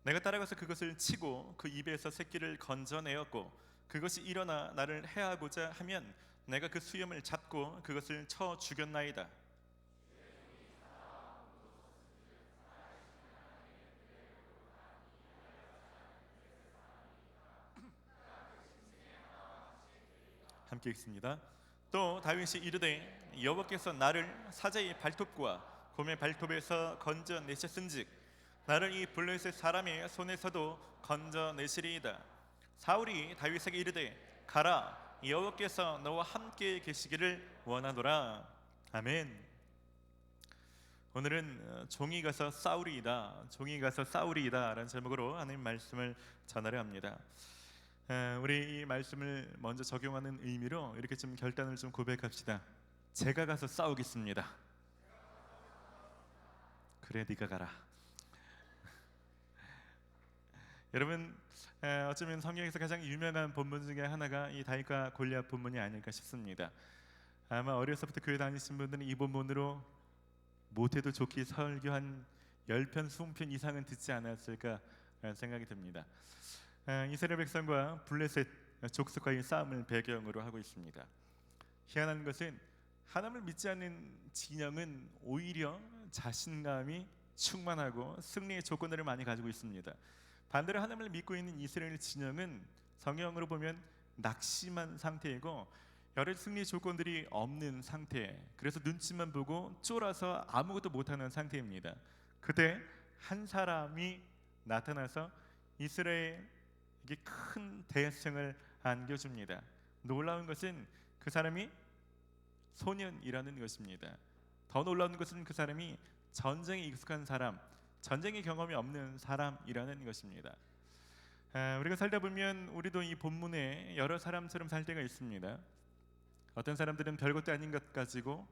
내가 따라가서 그것을 치고 그 입에서 새끼를 건져내었고 그것이 일어나 나를 해하고자 하면 내가 그 수염을 잡고 그것을 쳐 죽였나이다. 함께 읽습니다. 또 다윗이 이르되 여호와께서 나를 사자의 발톱과 곰의 발톱에서 건져내셨은즉 나를 이 블레셋 사람의 손에서도 건져내시리이다. 사울이 다윗에게 이르되 가라 여호와께서 너와 함께 계시기를 원하노라. 아멘. 오늘은 종이 가서 싸우리이다, 종이 가서 싸우리이다 라는 제목으로 하나님 말씀을 전하려 합니다. 우리 이 말씀을 먼저 적용하는 의미로 이렇게 좀 결단을 좀 고백합시다. 제가 가서 싸우겠습니다. 그래 네가 가라. 여러분, 어쩌면 성경에서 가장 유명한 본문 중에 하나가 이 다윗과 골리앗 본문이 아닐까 싶습니다. 아마 어려서부터 교회 다니신 분들은 이 본문으로 못해도 좋게 설교 한 10편, 20편 이상은 듣지 않았을까 생각이 듭니다. 이스라엘 백성과 블레셋 족속과의 싸움을 배경으로 하고 있습니다. 희한한 것은 하나님을 믿지 않는 진영은 오히려 자신감이 충만하고 승리의 조건들을 많이 가지고 있습니다. 반대로 하나님을 믿고 있는 이스라엘 진영은 성경으로 보면 낙심한 상태이고 여러 승리 조건들이 없는 상태, 그래서 눈치만 보고 쫄아서 아무것도 못하는 상태입니다. 그때 한 사람이 나타나서 이스라엘에게 큰 대승을 안겨줍니다. 놀라운 것은 그 사람이 소년이라는 것입니다. 더 놀라운 것은 그 사람이 전쟁에 익숙한 사람, 전쟁의 경험이 없는 사람이라는 것입니다. 우리가 살다 보면 우리도 이 본문에 여러 사람처럼 살 때가 있습니다. 어떤 사람들은 별것도 아닌 것 가지고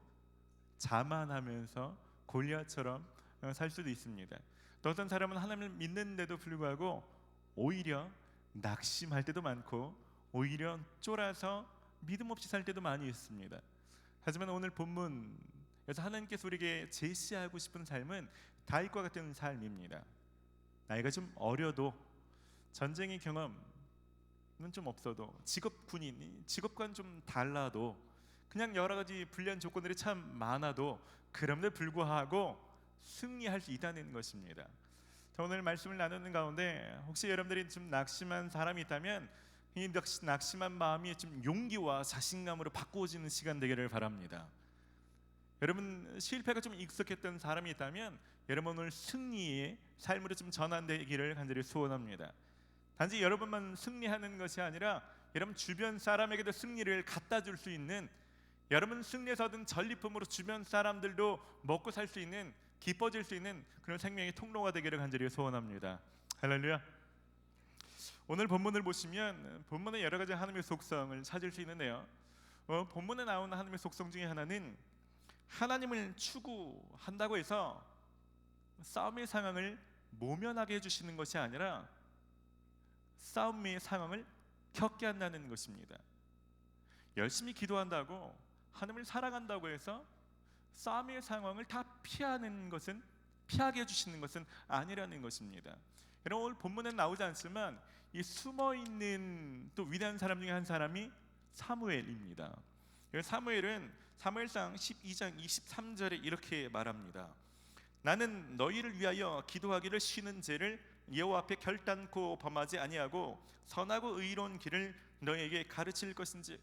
자만하면서 골리앗처럼 살 수도 있습니다. 또 어떤 사람은 하나님을 믿는데도 불구하고 오히려 낙심할 때도 많고 오히려 쫄아서 믿음 없이 살 때도 많이 있습니다. 하지만 오늘 본문에서 하나님께서 우리에게 제시하고 싶은 삶은 다윗과 같은 삶입니다. 나이가 좀 어려도 전쟁의 경험은 좀 없어도 직업과는 좀 달라도 그냥 여러 가지 불리한 조건들이 참 많아도 그럼에도 불구하고 승리할 수 있다는 것입니다. 오늘 말씀을 나누는 가운데 혹시 여러분들이 좀 낙심한 사람이 있다면 이 낙심한 마음이 좀 용기와 자신감으로 바꾸어지는 시간 되기를 바랍니다. 여러분 실패가 좀 익숙했던 사람이 있다면 여러분 오늘 승리의 삶으로 좀 전환되기를 간절히 소원합니다. 단지 여러분만 승리하는 것이 아니라 여러분 주변 사람에게도 승리를 갖다 줄 수 있는, 여러분 승리에서 얻은 전리품으로 주변 사람들도 먹고 살 수 있는, 기뻐질 수 있는 그런 생명의 통로가 되기를 간절히 소원합니다. 할렐루야. 오늘 본문을 보시면 본문에 여러 가지 하나님의 속성을 찾을 수 있는데요. 본문에 나오는 하나님의 속성 중에 하나는 하나님을 추구한다고 해서 싸움의 상황을 모면하게 해주시는 것이 아니라 싸움의 상황을 겪게 한다는 것입니다. 열심히 기도한다고 하나님을 사랑한다고 해서 싸움의 상황을 다 피하게 해주시는 것은 아니라는 것입니다. 여러분 오늘 본문에 나오지 않지만 이 숨어있는 또 위대한 사람 중에 한 사람이 사무엘입니다. 사무엘은 사무엘상 12장 23절에 이렇게 말합니다. 나는 너희를 위하여 기도하기를 쉬는 죄를 여호와 앞에 결단코 범하지 아니하고 선하고 의로운 길을 너희에게 가르칠 것인지.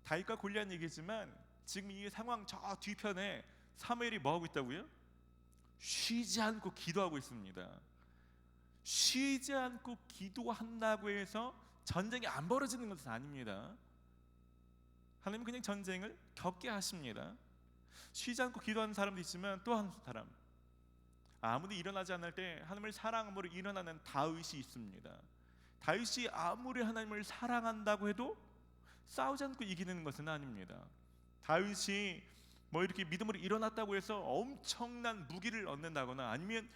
다윗과 골리앗 얘기지만 지금 이 상황 저 뒤편에 사무엘이 뭐하고 있다고요? 쉬지 않고 기도하고 있습니다. 쉬지 않고 기도한다고 해서 전쟁이 안 벌어지는 것은 아닙니다. 하나님은 그냥 전쟁을 겪게 하십니다. 쉬지 않고 기도하는 사람도 있지만 또 한 사람, 아무도 일어나지 않을 때 하나님을 사랑함으로 일어나는 다윗이 있습니다. 다윗이 아무리 하나님을 사랑한다고 해도 싸우지 않고 이기는 것은 아닙니다. 다윗이 뭐 이렇게 믿음으로 일어났다고 해서 엄청난 무기를 얻는다거나 아니면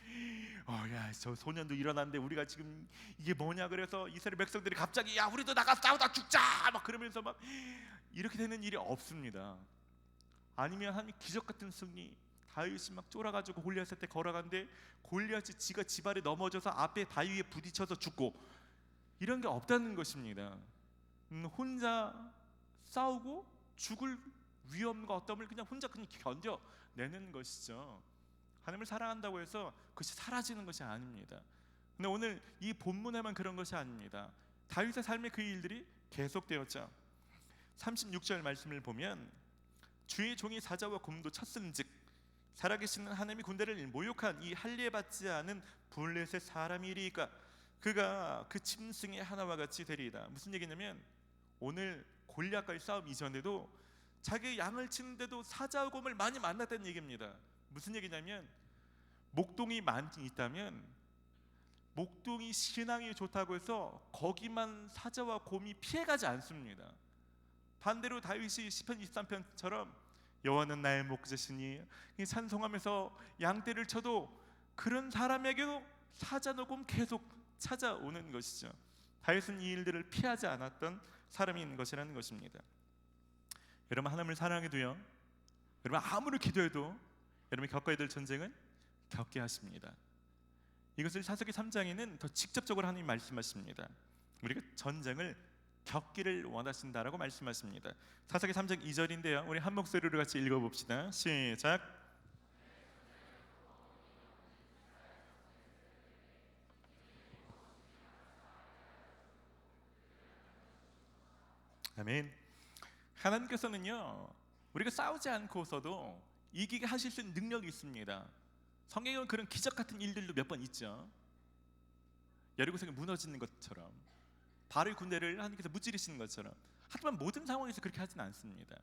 야 저 소년도 일어났는데 우리가 지금 이게 뭐냐 그래서 이스라엘 백성들이 갑자기 야 우리도 나가 싸우다 죽자 막 그러면서 막 이렇게 되는 일이 없습니다. 아니면 한 기적 같은 승리, 다윗이 막 쫄아가지고 골리앗한테 걸어가는데 골리앗이 지가 집 아래 넘어져서 앞에 바위 위에 부딪혀서 죽고, 이런 게 없다는 것입니다. 혼자 싸우고 죽을 위험과 어떠함을 그냥 혼자 그냥 견뎌내는 것이죠. 하나님을 사랑한다고 해서 그것이 사라지는 것이 아닙니다. 근데 오늘 이 본문에만 그런 것이 아닙니다. 다윗의 삶의 그 일들이 계속되었죠. 36절 말씀을 보면 주의 종이 사자와 곰도 쳤은즉 살아계시는 하나님의 군대를 모욕한 이 할례 받지 않은 블레셋 사람이리까 그가 그 짐승의 하나와 같이 되리이다. 무슨 얘기냐면 오늘 골리앗과의 싸움 이전에도 자기 양을 치는데도 사자와 곰을 많이 만났다는 얘기입니다. 무슨 얘기냐면 목동이 많이 있다면 목동이 신앙이 좋다고 해서 거기만 사자와 곰이 피해가지 않습니다. 반대로 다윗이 시편 23편처럼 여호와는 나의 목자시니 찬송하면서 양떼를 쳐도 그런 사람에게도 사자나 곰 계속 찾아오는 것이죠. 다윗은 이 일들을 피하지 않았던 사람인 것이라는 것입니다. 여러분, 하나님을 사랑해도요, 여러분 아무리 기도해도 여러분이 겪어야 될 전쟁은 겪게 하십니다. 이것을 사사기 3장에는 더 직접적으로 하나님이 말씀하십니다. 우리가 전쟁을 겪기를 원하신다라고 말씀하십니다. 사사기 3장 2절인데요, 우리 한 목소리로 같이 읽어봅시다. 시작. 아멘. 하나님께서는요, 우리가 싸우지 않고서도 이기게 하실 수 있는 능력이 있습니다. 성경에는 그런 기적 같은 일들도 몇 번 있죠. 여리고성이 무너지는 것처럼, 바로의 군대를 하나님께서 무찌르시는 것처럼. 하지만 모든 상황에서 그렇게 하지는 않습니다.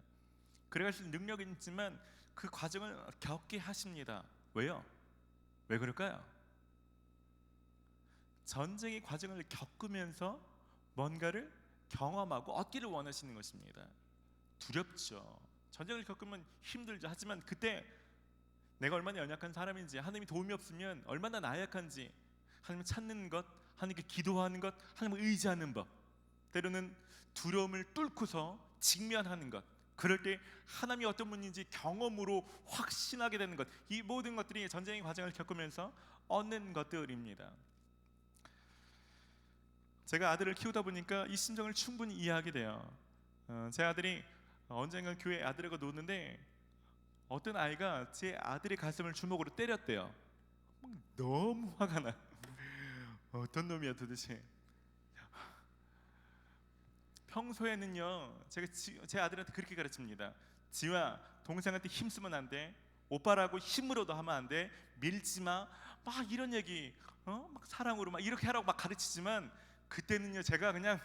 그래갈 수 있는 능력이 있지만 그 과정을 겪게 하십니다. 왜요? 왜 그럴까요? 전쟁의 과정을 겪으면서 뭔가를 경험하고 얻기를 원하시는 것입니다. 두렵죠. 전쟁을 겪으면 힘들죠. 하지만 그때 내가 얼마나 연약한 사람인지, 하나님이 도움이 없으면 얼마나 나약한지 하나님을 찾는 것, 하나님께 기도하는 것, 하나님을 의지하는 법, 때로는 두려움을 뚫고서 직면하는 것, 그럴 때 하나님이 어떤 분인지 경험으로 확신하게 되는 것, 이 모든 것들이 전쟁의 과정을 겪으면서 얻는 것들입니다. 제가 아들을 키우다 보니까 이 심정을 충분히 이해하게 돼요. 제 아들이 언젠가 교회 아들하고 노는데 어떤 아이가 제 아들의 가슴을 주먹으로 때렸대요. 너무 화가 나. 어떤 놈이야 도대체. 평소에는요, 제가 제 아들한테 그렇게 가르칩니다. 지와, 동생한테 힘쓰면 안 돼. 오빠라고 힘으로도 하면 안 돼. 밀지 마. 막 이런 얘기, 막 사랑으로 막 이렇게 하라고 막 가르치지만, 그때는요 제가 그냥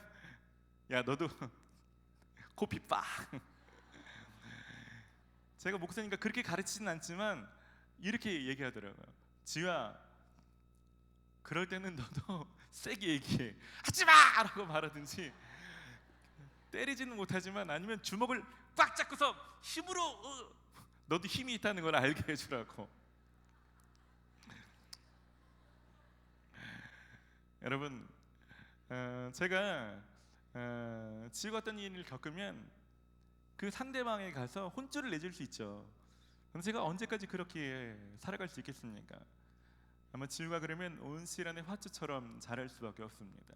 야 너도 코피 빡. 제가 목사니까 그렇게 가르치진 않지만 이렇게 얘기하더라고요. 지우야, 그럴 때는 너도 세게 얘기해. 하지마! 라고 말하든지, 때리지는 못하지만 아니면 주먹을 꽉 잡고서 힘으로 너도 힘이 있다는 걸 알게 해주라고. 여러분, 제가 지우가 어떤 일을 겪으면 그 상대방에 가서 혼쭐을 내줄 수 있죠. 그럼 제가 언제까지 그렇게 살아갈 수 있겠습니까? 아마 지우가 그러면 온실안의 화초처럼 자랄 수밖에 없습니다.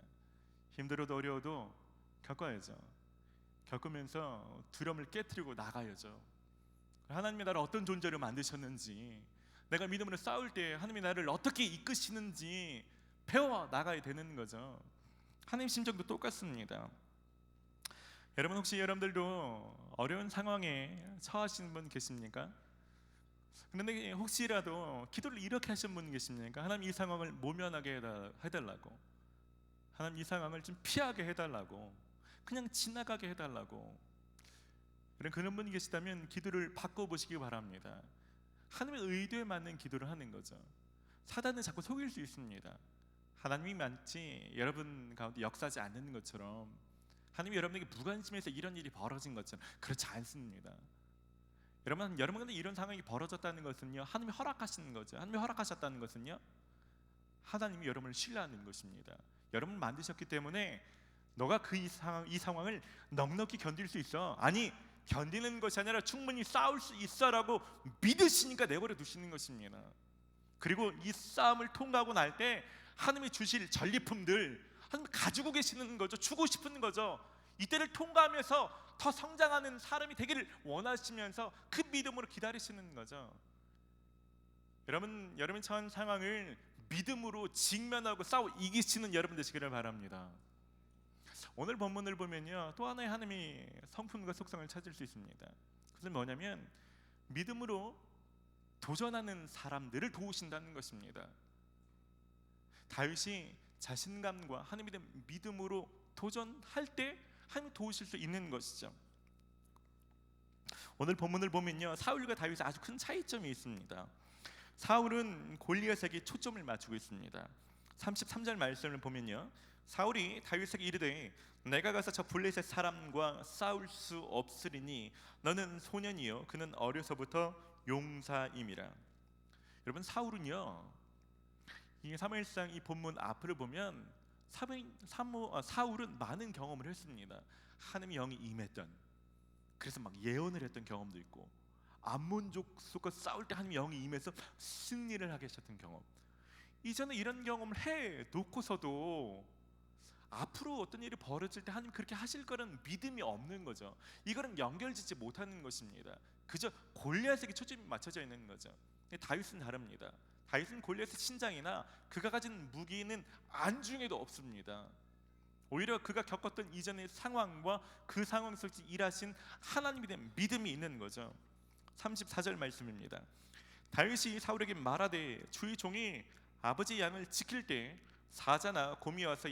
힘들어도 어려워도 겪어야죠. 겪으면서 두려움을 깨트리고 나가야죠. 하나님이 나를 어떤 존재로 만드셨는지, 내가 믿음으로 싸울 때 하나님이 나를 어떻게 이끄시는지 배워 나가야 되는 거죠. 하나님 심정도 똑같습니다. 여러분, 혹시 여러분들도 어려운 상황에 처하시는 분 계십니까? 그런데 혹시라도 기도를 이렇게 하신 분 계십니까? 하나님 이 상황을 모면하게 해달라고, 하나님 이 상황을 좀 피하게 해달라고, 그냥 지나가게 해달라고. 여러분 그런 분이 계시다면 기도를 바꿔보시기 바랍니다. 하나님의 의도에 맞는 기도를 하는 거죠. 사단은 자꾸 속일 수 있습니다. 하나님이 마치 여러분 가운데 역사하지 않는 것처럼, 하나님이 여러분에게 무관심해서 이런 일이 벌어진 것처럼 그렇지 않습니다. 여러분 가운데 이런 상황이 벌어졌다는 것은요, 하나님이 허락하시는 거죠. 하나님이 허락하셨다는 것은요, 하나님이 여러분을 신뢰하는 것입니다. 여러분을 만드셨기 때문에 너가 이 상황을 넉넉히 견딜 수 있어, 아니 견디는 것이 아니라 충분히 싸울 수 있어라고 믿으시니까 내버려 두시는 것입니다. 그리고 이 싸움을 통과하고 날 때 하나님이 주실 전리품들 하나님 가지고 계시는 거죠. 주고 싶은 거죠. 이때를 통과하면서 더 성장하는 사람이 되기를 원하시면서 그 믿음으로 기다리시는 거죠. 여러분 처한 상황을 믿음으로 직면하고 싸워 이기시는 여러분 되시기를 바랍니다. 오늘 본문을 보면요, 또 하나의 하나님이 성품과 속성을 찾을 수 있습니다. 그것은 뭐냐면 믿음으로 도전하는 사람들을 도우신다는 것입니다. 다윗이 자신감과 하나님에 대한 믿음으로 도전할 때 하나님이 도우실 수 있는 것이죠. 오늘 본문을 보면요, 사울과 다윗의 아주 큰 차이점이 있습니다. 사울은 골리앗에게 초점을 맞추고 있습니다. 33절 말씀을 보면요, 사울이 다윗에게 이르되 내가 가서 저 블레셋 사람과 싸울 수 없으리니 너는 소년이요 그는 어려서부터 용사임이라. 여러분 사울은요, 이 사무엘상 이 본문 앞을 보면 사울은 많은 경험을 했습니다. 하나님의 영이 임했던, 그래서 막 예언을 했던 경험도 있고, 암몬 족속과 싸울 때 하나님의 영이 임해서 승리를 하게 하셨던 경험, 이전에 이런 경험을 해 놓고서도 앞으로 어떤 일이 벌어질 때 하나님 그렇게 하실 거라는 믿음이 없는 거죠. 이거는 연결짓지 못하는 것입니다. 그저 골리앗에게 초점이 맞춰져 있는 거죠. 다윗은 다릅니다. 다윗은 골리앗의 신장이나 그가 가진 무기는 안중에도 없습니다. 오히려 그가 겪었던 이전의 상황과 그 상황 속에서 일하신 하나님에 대한 믿음이 있는 거죠. 34절 말씀입니다. 다윗이 사울에게 말하되 주의 종이 아버지 양을 지킬 때 사자나 곰이 와서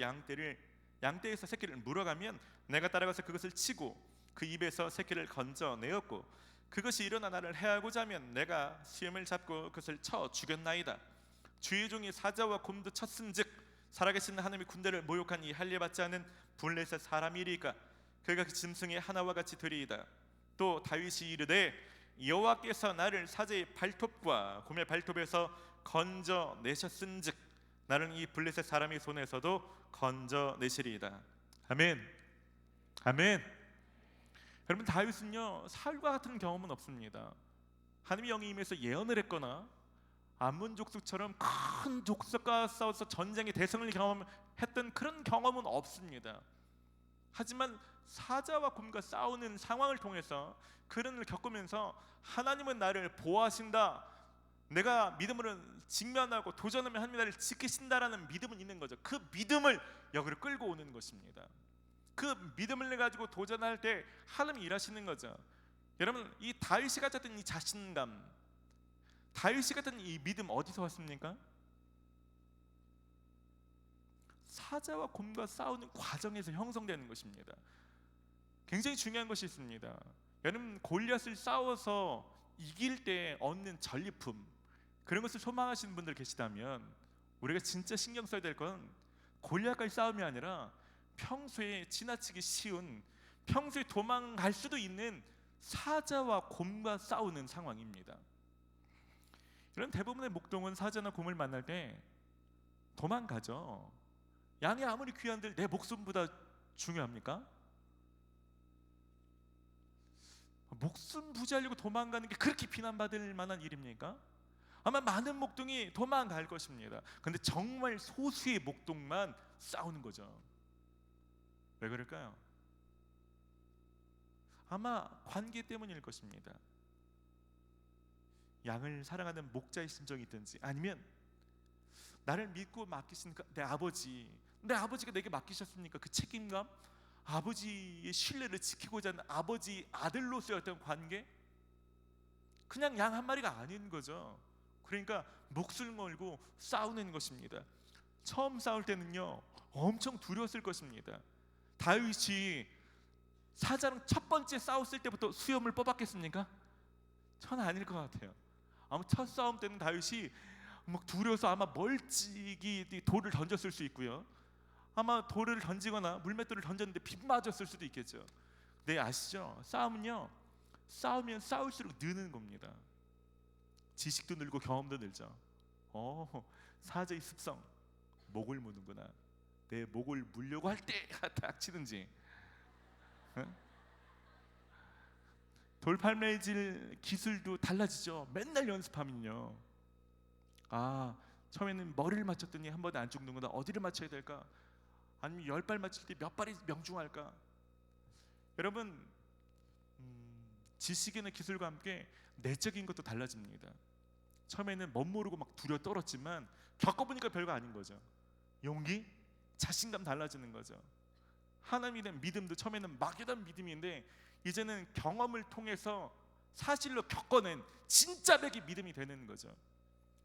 양떼에서 새끼를 물어가면 내가 따라가서 그것을 치고 그 입에서 새끼를 건져내었고 그것이 일어나 나를 해하고자 하면 내가 수염을 잡고 그것을 쳐 죽였나이다. 주의 종이 사자와 곰도 쳤은즉 살아계신 하나님의 군대를 모욕한 이 할례받지 않은 블레셋 사람이리까 그가 그 짐승의 하나와 같이 되리이다. 또 다윗이 이르되 여호와께서 나를 사자의 발톱과 곰의 발톱에서 건져내셨은즉 나는 이 블레셋 사람의 손에서도 건져내시리이다. 아멘. 아멘. 여러분 다윗은요 사울과 같은 경험은 없습니다. 하나님의 영이 임해서 예언을 했거나 암몬 족속처럼 큰 족속과 싸워서 전쟁의 대성을 경험했던 그런 경험은 없습니다. 하지만 사자와 곰과 싸우는 상황을 통해서 그런 을 겪으면서 하나님은 나를 보호하신다, 내가 믿음으로 직면하고 도전하면 하나님이 나를 지키신다라는 믿음은 있는 거죠. 그 믿음을 여기로 끌고 오는 것입니다. 그 믿음을 가지고 도전할 때 하나님이 일하시는 거죠. 여러분 이 다윗이 가졌던 이 자신감, 다윗이 가졌던 이 믿음 어디서 왔습니까? 사자와 곰과 싸우는 과정에서 형성되는 것입니다. 굉장히 중요한 것이 있습니다. 여러분 골리앗을 싸워서 이길 때 얻는 전리품, 그런 것을 소망하시는 분들 계시다면 우리가 진짜 신경 써야 될 건 골리앗과의 싸움이 아니라 평소에 지나치기 쉬운, 평소에 도망갈 수도 있는 사자와 곰과 싸우는 상황입니다. 이런 대부분의 목동은 사자나 곰을 만날 때 도망가죠. 양이 아무리 귀한들 내 목숨보다 중요합니까? 목숨 부지하려고 도망가는 게 그렇게 비난받을 만한 일입니까? 아마 많은 목동이 도망갈 것입니다. 그런데 정말 소수의 목동만 싸우는 거죠. 왜 그럴까요? 아마 관계 때문일 것입니다. 양을 사랑하는 목자의 심정이 있든지, 아니면 나를 믿고 맡기신 내 아버지가 내게 맡기셨으니까 그 책임감, 아버지의 신뢰를 지키고자 하는 아버지 아들로서의 어떤 관계, 그냥 양 한 마리가 아닌 거죠. 그러니까 목숨을 걸고 싸우는 것입니다. 처음 싸울 때는요 엄청 두려웠을 것입니다. 다윗이 사자랑 첫 번째 싸웠을 때부터 수염을 뽑았겠습니까? 저는 아닐 것 같아요. 아마 첫 싸움 때는 다윗이 막 두려워서 아마 멀찍이 돌을 던졌을 수 있고요. 아마 돌을 던지거나 물맷돌을 던졌는데 빗 맞았을 수도 있겠죠. 네, 아시죠? 싸움은요, 싸우면 싸울수록 느는 겁니다. 지식도 늘고 경험도 늘죠. 사자의 습성, 목을 무는구나. 내 목을 물려고 할 때 닥치든지. 돌팔매질 기술도 달라지죠. 맨날 연습하면요. 처음에는 머리를 맞췄더니 한 번에 안 죽는구나. 어디를 맞춰야 될까? 아니면 10발 맞출 때 몇 발이 명중할까? 여러분, 지식이나 기술과 함께 내적인 것도 달라집니다. 처음에는 멋모르고 막 두려 떨었지만 겪어보니까 별거 아닌 거죠. 용기, 자신감 달라지는 거죠. 하나님에 대한 믿음도 처음에는 막연한 믿음인데 이제는 경험을 통해서 사실로 겪어낸 진짜 백의 믿음이 되는 거죠.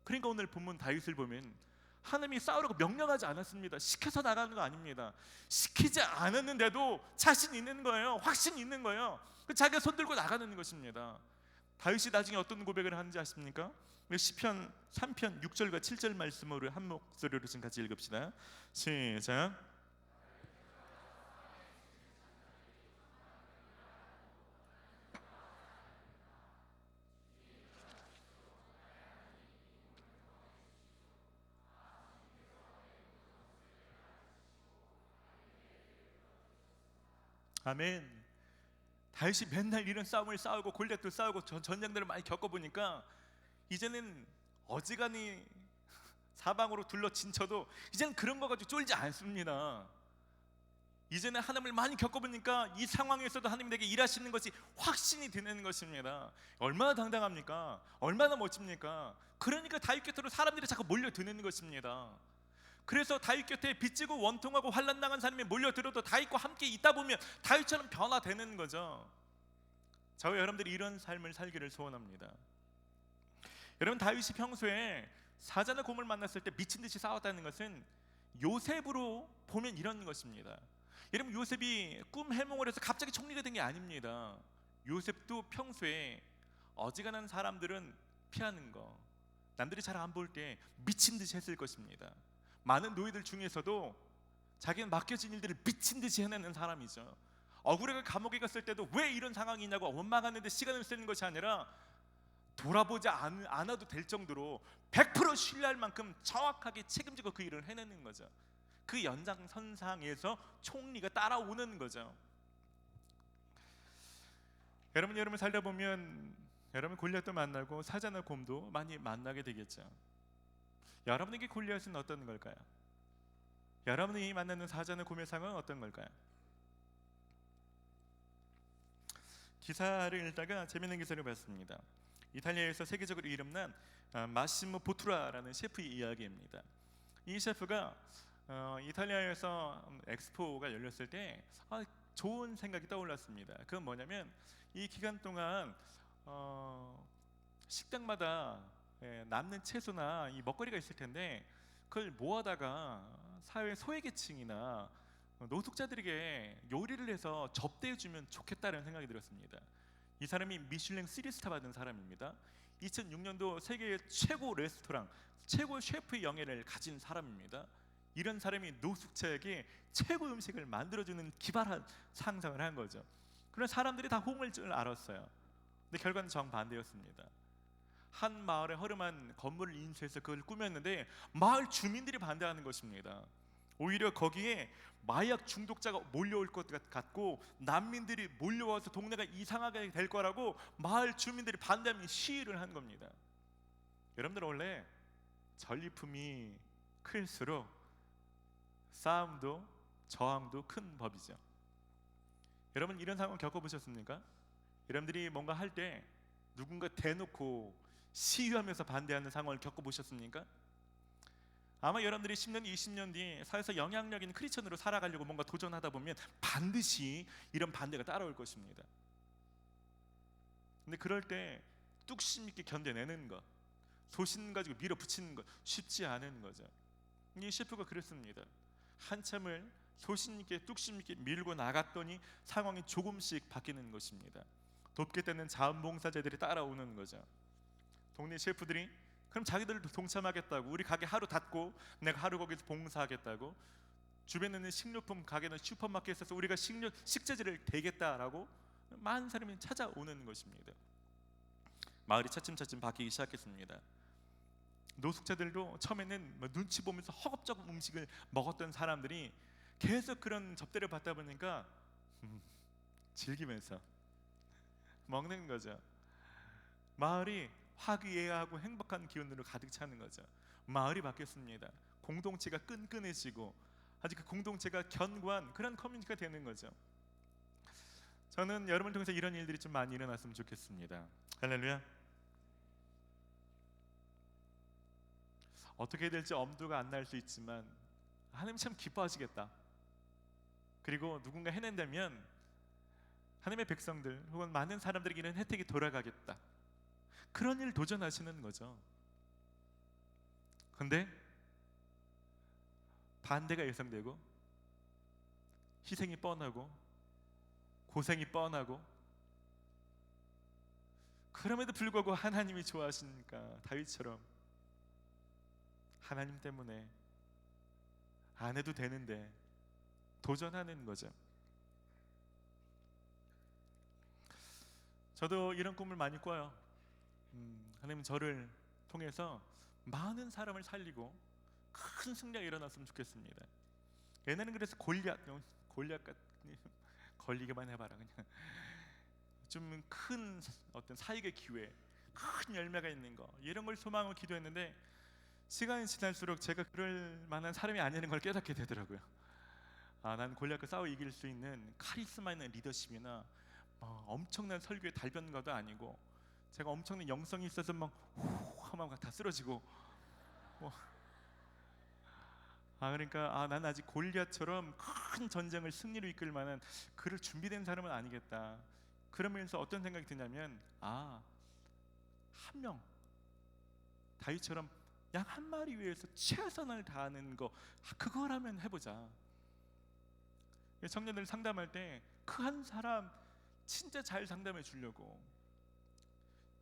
그러니까 오늘 본문 다윗을 보면 하나님이 싸우라고 명령하지 않았습니다. 시켜서 나가는 거 아닙니다. 시키지 않았는데도 자신 있는 거예요. 확신 있는 거예요. 자기가 손 들고 나가는 것입니다. 다윗이 나중에 어떤 고백을 하는지 아십니까? 시편 3편 6절과 7절 말씀으로 한 목소리로 지금 같이 읽읍시다. 시작. 아멘. 다윗이 맨날 이런 싸움을 싸우고 골리앗도 싸우고 전쟁들을 많이 겪어보니까 이제는 어지간히 사방으로 둘러친 쳐도 이제는 그런 거 가지고 쫄지 않습니다. 이제는 하나님을 많이 겪어보니까 이 상황에서도 하나님이 내게 일하시는 것이 확신이 드는 것입니다. 얼마나 당당합니까? 얼마나 멋집니까? 그러니까 다윗 곁으로 사람들이 자꾸 몰려드는 것입니다. 그래서 다윗 곁에 빚지고 원통하고 환난당한 사람이 몰려들어도 다윗과 함께 있다 보면 다윗처럼 변화되는 거죠. 저와 여러분들이 이런 삶을 살기를 소원합니다. 여러분, 다윗이 평소에 사자나 곰을 만났을 때 미친 듯이 싸웠다는 것은 요셉으로 보면 이런 것입니다. 여러분, 요셉이 꿈 해몽을 해서 갑자기 총리가 된 게 아닙니다. 요셉도 평소에 어지간한 사람들은 피하는 거, 남들이 잘 안 볼 때 미친 듯이 했을 것입니다. 많은 노예들 중에서도 자기는 맡겨진 일들을 미친 듯이 해내는 사람이죠. 억울하게 감옥에 갔을 때도 왜 이런 상황이냐고 원망하는데 시간을 쓰는 것이 아니라 돌아보지 않아도 될 정도로 100% 신뢰할 만큼 정확하게 책임지고 그 일을 해내는 거죠. 그 연장선상에서 총리가 따라오는 거죠. 여러분 살다 보면 여러분 골리앗도 만나고 사자나 곰도 많이 만나게 되겠죠. 여러분에게 골리앗은 어떤 걸까요? 여러분이 만나는 사자나 곰의 상황은 어떤 걸까요? 기사를 읽다가 재미있는 기사를 봤습니다. 이탈리아에서 세계적으로 이름난 마시모 보투라라는 셰프의 이야기입니다. 이 셰프가 이탈리아에서 엑스포가 열렸을 때 좋은 생각이 떠올랐습니다. 그건 뭐냐면 이 기간 동안 식당마다 남는 채소나 이 먹거리가 있을 텐데 그걸 모아다가 사회 소외계층이나 노숙자들에게 요리를 해서 접대해주면 좋겠다는 생각이 들었습니다. 이 사람이 미슐랭 3스타 받은 사람입니다. 2006년도 세계의 최고 레스토랑, 최고 셰프의 영예를 가진 사람입니다. 이런 사람이 노숙자에게 최고 음식을 만들어주는 기발한 상상을 한 거죠. 그런 사람들이 다 호응할 줄 알았어요. 근데 결과는 정반대였습니다. 한 마을에 허름한 건물을 인수해서 그걸 꾸몄는데 마을 주민들이 반대하는 것입니다. 오히려 거기에 마약 중독자가 몰려올 것 같고 난민들이 몰려와서 동네가 이상하게 될 거라고 마을 주민들이 반대하며 시위를 한 겁니다. 여러분들, 원래 전리품이 클수록 싸움도 저항도 큰 법이죠. 여러분, 이런 상황 겪어보셨습니까? 여러분들이 뭔가 할 때 누군가 대놓고 시위하면서 반대하는 상황을 겪어보셨습니까? 아마 여러분들이 10년, 20년 뒤 사회에서 영향력 있는 크리스천으로 살아가려고 뭔가 도전하다 보면 반드시 이런 반대가 따라올 것입니다. 근데 그럴 때 뚝심 있게 견뎌내는 것, 소신 가지고 밀어붙이는 것 쉽지 않은 거죠. 이 셰프가 그랬습니다. 한참을 소신 있게 뚝심 있게 밀고 나갔더니 상황이 조금씩 바뀌는 것입니다. 돕게 되는 자원봉사자들이 따라오는 거죠. 동네 셰프들이 그럼 자기들도 동참하겠다고, 우리 가게 하루 닫고 내가 하루 거기서 봉사하겠다고, 주변에 있는 식료품 가게는 슈퍼마켓에서 우리가 식재질을 대겠다라고 많은 사람이 찾아오는 것입니다. 마을이 차츰차츰 바뀌기 시작했습니다. 노숙자들도 처음에는 눈치 보면서 허겁지겁 음식을 먹었던 사람들이 계속 그런 접대를 받다 보니까 즐기면서 먹는 거죠. 마을이 화기애애하고 행복한 기운으로 가득 차는 거죠. 마을이 바뀌었습니다. 공동체가 끈끈해지고 아직 그 공동체가 견고한 그런 커뮤니티가 되는 거죠. 저는 여러분을 통해서 이런 일들이 좀 많이 일어났으면 좋겠습니다. 할렐루야. 어떻게 될지 엄두가 안 날 수 있지만 하나님 참 기뻐하시겠다. 그리고 누군가 해낸다면 하나님의 백성들 혹은 많은 사람들에게 이런 혜택이 돌아가겠다. 그런 일 도전하시는 거죠. 근데 반대가 예상되고 희생이 뻔하고 고생이 뻔하고, 그럼에도 불구하고 하나님이 좋아하시니까 다윗처럼 하나님 때문에 안 해도 되는데 도전하는 거죠. 저도 이런 꿈을 많이 꿔요. 하나님 저를 통해서 많은 사람을 살리고 큰 승리가 일어났으면 좋겠습니다. 옛날에는 그래서 골리앗 같은 걸리기만 해봐라, 그냥 좀 큰 어떤 사역의 기회, 큰 열매가 있는 거, 이런 걸 소망하고 기도했는데 시간이 지날수록 제가 그럴 만한 사람이 아니라는 걸 깨닫게 되더라고요. 난 골리앗과 싸워 이길 수 있는 카리스마 있는 리더십이나 엄청난 설교의 달변가도 아니고, 제가 엄청난 영성이 있어서 막 하면 다 쓰러지고 그러니까 난 아직 골리앗처럼 큰 전쟁을 승리로 이끌 만한 그럴 준비된 사람은 아니겠다. 그러면서 어떤 생각이 드냐면 한 명, 다윗처럼 양 한 마리 위해서 최선을 다하는 거, 그거라면 해보자. 청년들 상담할 때 그 한 사람 진짜 잘 상담해 주려고,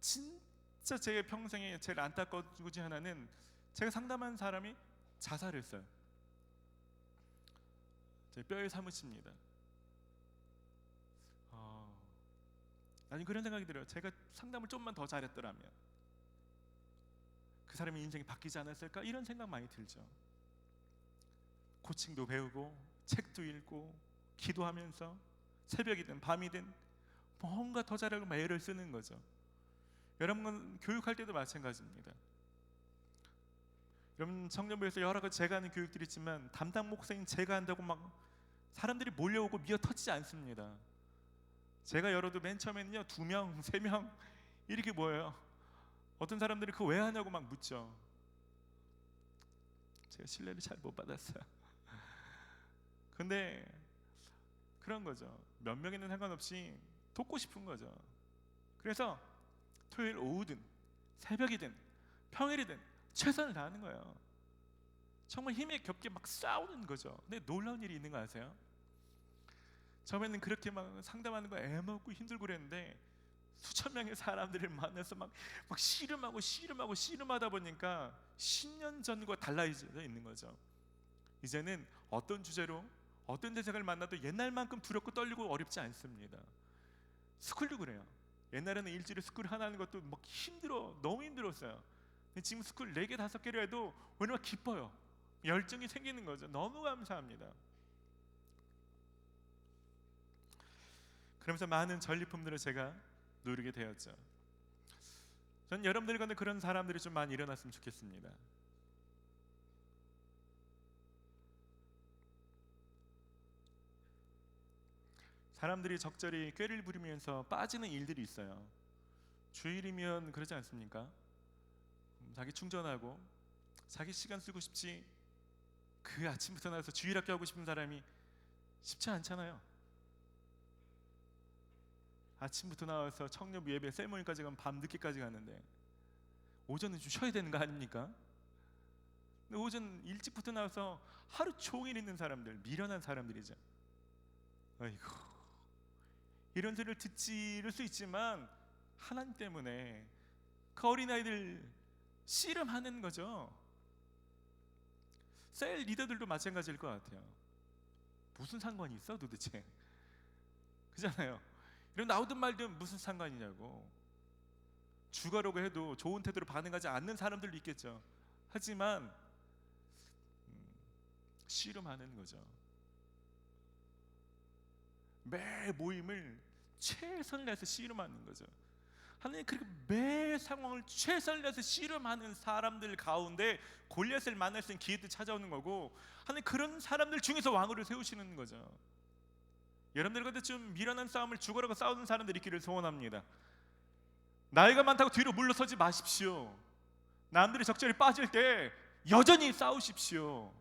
진짜 제 평생에 제일 안타까운 중 하나는 제가 상담한 사람이 자살했어요. 제 뼈에 사무칩니다. 아니 그런 생각이 들어요. 제가 상담을 좀만 더 잘했더라면 그 사람의 인생이 바뀌지 않았을까, 이런 생각 많이 들죠. 코칭도 배우고 책도 읽고 기도하면서 새벽이든 밤이든 뭔가 더 잘하고 막 애를 쓰는 거죠. 여러분 교육할 때도 마찬가지입니다. 여러분 청년부에서 여러 가지 제가 하는 교육들이 있지만 담당 목사인 제가 한다고 막 사람들이 몰려오고 미어 터지지 않습니다. 제가 열어도 맨 처음에는요 2명, 3명 이렇게 모여요. 어떤 사람들이 그거 왜 하냐고 막 묻죠. 제가 신뢰를 잘 못 받았어요. 근데 그런 거죠. 몇 명에는 상관없이 돕고 싶은 거죠. 그래서 토요일 오후든 새벽이든 평일이든 최선을 다하는 거예요. 정말 힘에 겹게 막 싸우는 거죠. 근데 놀라운 일이 있는 거 아세요? 처음에는 그렇게 막 상담하는 거 애먹고 힘들고 그랬는데 수천 명의 사람들을 만나서 막 씨름하다 보니까 10년 전과 달라져 있는 거죠. 이제는 어떤 주제로 어떤 대상을 만나도 옛날만큼 두렵고 떨리고 어렵지 않습니다. 스쿨도 그래요. 옛날에는 일주일에 스쿨 하나 하는 것도 막 너무 힘들었어요. 근데 지금 스쿨 4개 5개를 해도 왜냐면 기뻐요. 열정이 생기는 거죠. 너무 감사합니다. 그러면서 많은 전리품들을 제가 누리게 되었죠. 전 여러분들 가운데 그런 사람들이 좀 많이 일어났으면 좋겠습니다. 사람들이 적절히 꾀를 부리면서 빠지는 일들이 있어요. 주일이면 그러지 않습니까? 자기 충전하고 자기 시간 쓰고 싶지, 그 아침부터 나와서 주일학교 하고 싶은 사람이 쉽지 않잖아요. 아침부터 나와서 청년부 예배 세모니까지 가면 밤 늦게까지 가는데 오전에 좀 쉬어야 되는 거 아닙니까? 오전 일찍부터 나와서 하루 종일 있는 사람들, 미련한 사람들이죠. 아이고, 이런 소리를 듣지 이럴 수 있지만 하나님 때문에 그 어린아이들 씨름하는 거죠. 셀 리더들도 마찬가지일 것 같아요. 무슨 상관이 있어 도대체? 그잖아요. 이런 나오든 말든 무슨 상관이냐고. 죽으려고 해도 좋은 태도로 반응하지 않는 사람들도 있겠죠. 하지만 씨름하는 거죠. 매 모임을 최선을 다해서 씨름하는 거죠. 하나님 그렇게 매 상황을 최선을 다해서 씨름하는 사람들 가운데 골리앗을 만날 수 있는 기회도 찾아오는 거고, 하나님 그런 사람들 중에서 왕으로 세우시는 거죠. 여러분들 가운데 좀 미련한 싸움을 죽으라고 싸우는 사람들이 있기를 소원합니다. 나이가 많다고 뒤로 물러서지 마십시오. 남들이 적절히 빠질 때 여전히 싸우십시오.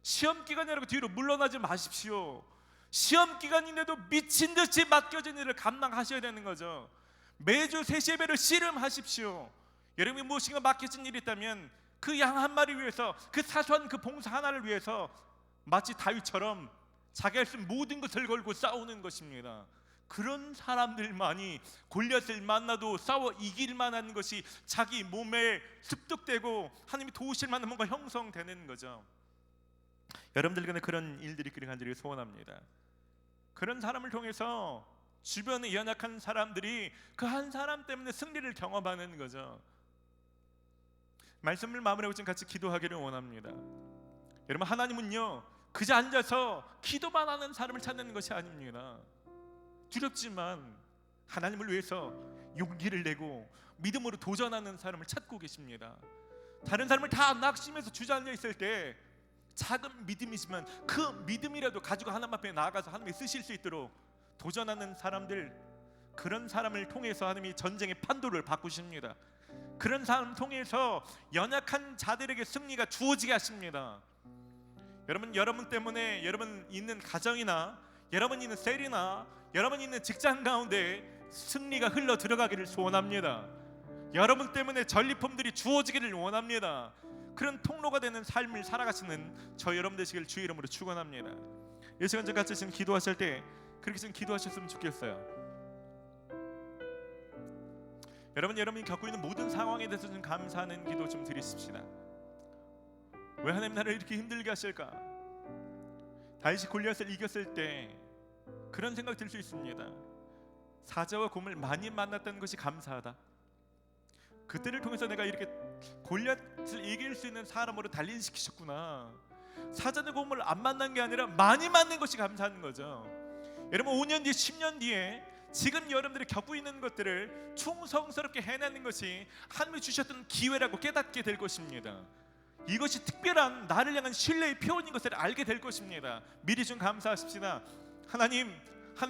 시험 기간이라고 뒤로 물러나지 마십시오. 시험 기간인데도 미친 듯이 맡겨진 일을 감당하셔야 되는 거죠. 매주 3-4배를 씨름하십시오. 여러분이 무엇인가 맡겨진 일이 있다면 그 양 한 마리 위해서, 그 사소한 그 봉사 하나를 위해서 마치 다윗처럼 자기가 쓴 모든 것을 걸고 싸우는 것입니다. 그런 사람들만이 골리앗을 만나도 싸워 이길 만한 것이 자기 몸에 습득되고 하나님이 도우실 만한 뭔가 형성되는 거죠. 여러분들에게는 그런 일들이 있기를 간절히 소원합니다. 그런 사람을 통해서 주변에 연약한 사람들이 그 한 사람 때문에 승리를 경험하는 거죠. 말씀을 마무리하고 좀 같이 기도하기를 원합니다. 여러분, 하나님은요 그저 앉아서 기도만 하는 사람을 찾는 것이 아닙니다. 두렵지만 하나님을 위해서 용기를 내고 믿음으로 도전하는 사람을 찾고 계십니다. 다른 사람을 다 낙심해서 주저앉아 있을 때 작은 믿음이지만 그 믿음이라도 가지고 하나님 앞에 나아가서 하나님이 쓰실 수 있도록 도전하는 사람들, 그런 사람을 통해서 하나님이 전쟁의 판도를 바꾸십니다. 그런 사람 통해서 연약한 자들에게 승리가 주어지게 하십니다. 여러분 때문에 여러분 있는 가정이나 여러분 있는 셀이나 여러분 있는 직장 가운데 승리가 흘러 들어가기를 소원합니다. 여러분 때문에 전리품들이 주어지기를 원합니다. 그런 통로가 되는 삶을 살아가시는 저 여러분 되시길 주의 이름으로 축원합니다. 이 시간 좀 같이 지금 기도하실 때 그렇게 좀 기도하셨으면 좋겠어요. 여러분이 겪고 있는 모든 상황에 대해서 좀 감사하는 기도 좀 드리십시다. 왜 하나님 나를 이렇게 힘들게 하실까? 다윗이 골리앗을 이겼을 때 그런 생각 들 수 있습니다. 사자와 곰을 많이 만났다는 것이 감사하다. 그때를 통해서 내가 이렇게 골리앗을 이길 수 있는 사람으로 단련시키셨구나. 사자와 곰을 안 만난 게 아니라 많이 만난 것이 감사한 거죠. 여러분 5년 뒤에 10년 뒤에 지금 여러분들이 겪고 있는 것들을 충성스럽게 해내는 것이 하나님이 주셨던 기회라고 깨닫게 될 것입니다. 이것이 특별한 나를 향한 신뢰의 표현인 것을 알게 될 것입니다. 미리 좀 감사하십시다. 하나님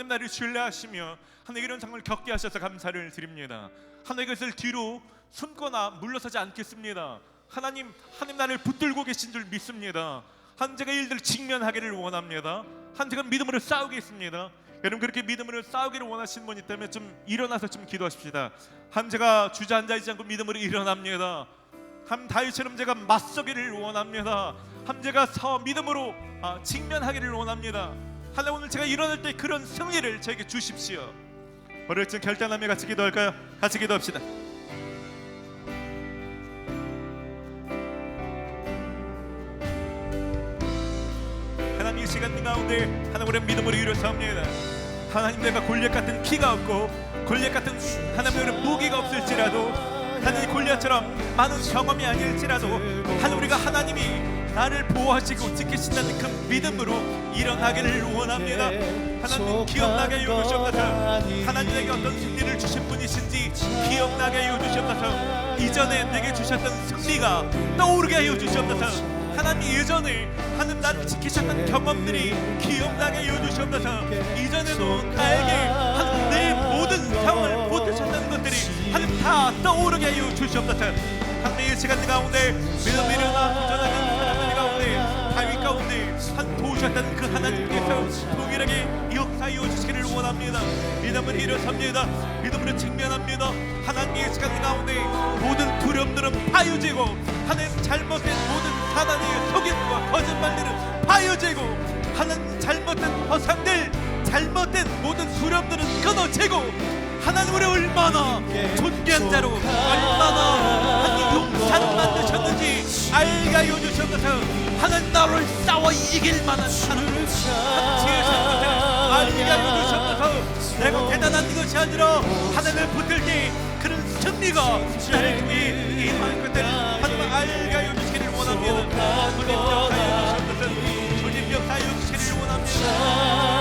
나를 신뢰하시며 하나님 이런 상황을 겪게 하셔서 감사를 드립니다. 하나님 이것을 뒤로 숨거나 물러서지 않겠습니다. 하나님 나를 붙들고 계신 줄 믿습니다. 하나님 제가 일들을 직면하기를 원합니다. 하나님 제가 믿음으로 싸우겠습니다. 여러분 그렇게 믿음으로 싸우기를 원하시는 분 있다면 좀 일어나서 좀 기도하십시다. 하나님 제가 주저앉아 있지 않고 믿음으로 일어납니다. 하나님 다윗처럼 제가 맞서기를 원합니다. 하나님 제가 믿음으로 직면하기를 원합니다. 하나님 오늘 제가 일어날 때 그런 승리를 저에게 주십시오. 오늘 좀 결단하며 같이 기도할까요? 같이 기도합시다. 하나님 이 시간 가운데 하나님 우리 믿음으로 일어섭니다. 하나님 내가 골리앗 같은 키가 없고 골리앗 같은 하나님 무기가 없을지라도 하나님 골리앗처럼 많은 경험이 아닐지라도 하나님 우리가 하나님이 나를 보호하시고 지키신다는 그 믿음으로 일어나기를 원합니다. 하나님 기억나게 하여 주시옵소서. 하나님에게 어떤 승리를 주신 분이신지 기억나게 하여 주시옵소서. 이전에 내게 주셨던 승리가 떠오르게 하여 주시옵소서. 하나님 예전에 하나님 나를 지키셨던 경험들이 기억나게 하여 주시옵소서. 이전에도 나에게 하나님 내 모든 상황을 보태셨다는 것들이 하나님 다 떠오르게 하여 주시옵소서. 하나님 이 시간 가운데 믿음이 일어나 도전하는 사람들 가운데 다윗 가운데 한 도우셨던 그 하나님께서 동일하게 역사하여 주시기를 원합니다. 믿음을 일어섭니다. 믿음으로 직면합니다. 하나님의 시간 가운데 모든 두려움들은 파유지고 하나님 잘못된 모든 하나님의 속임과 거짓말들은 파여지고 하나님 잘못된 허상들 잘못된 모든 두려움들은 끊어지고 하나님 우리 얼마나 존귀한 자로 얼마나 하나님 용사로 만드셨는지 알게 해주셔서 하나님 나를 싸워 이길 만한 하나님을 지으셨는데 알게 해주셔서 내가 대단한 것이 아니라 하나님을 붙들 때 그런 승리가 나를 통해 임하는 것들 하나님 알게 해주시기를 원합니다. 주님 역사해 주시기를 원합니다.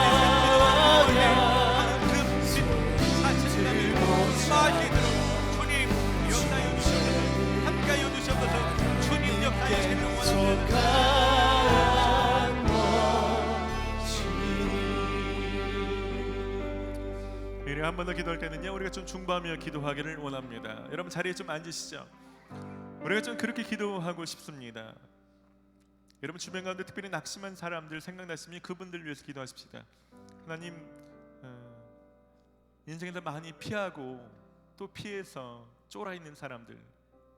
한 번 더 기도할 때는요 우리가 좀 중보하며 기도하기를 원합니다. 여러분 자리에 좀 앉으시죠. 우리가 좀 그렇게 기도하고 싶습니다. 여러분 주변 가운데 특별히 낙심한 사람들 생각나시면 그분들 위해서 기도하십시다. 하나님 인생에서 많이 피하고 또 피해서 쫄아 있는 사람들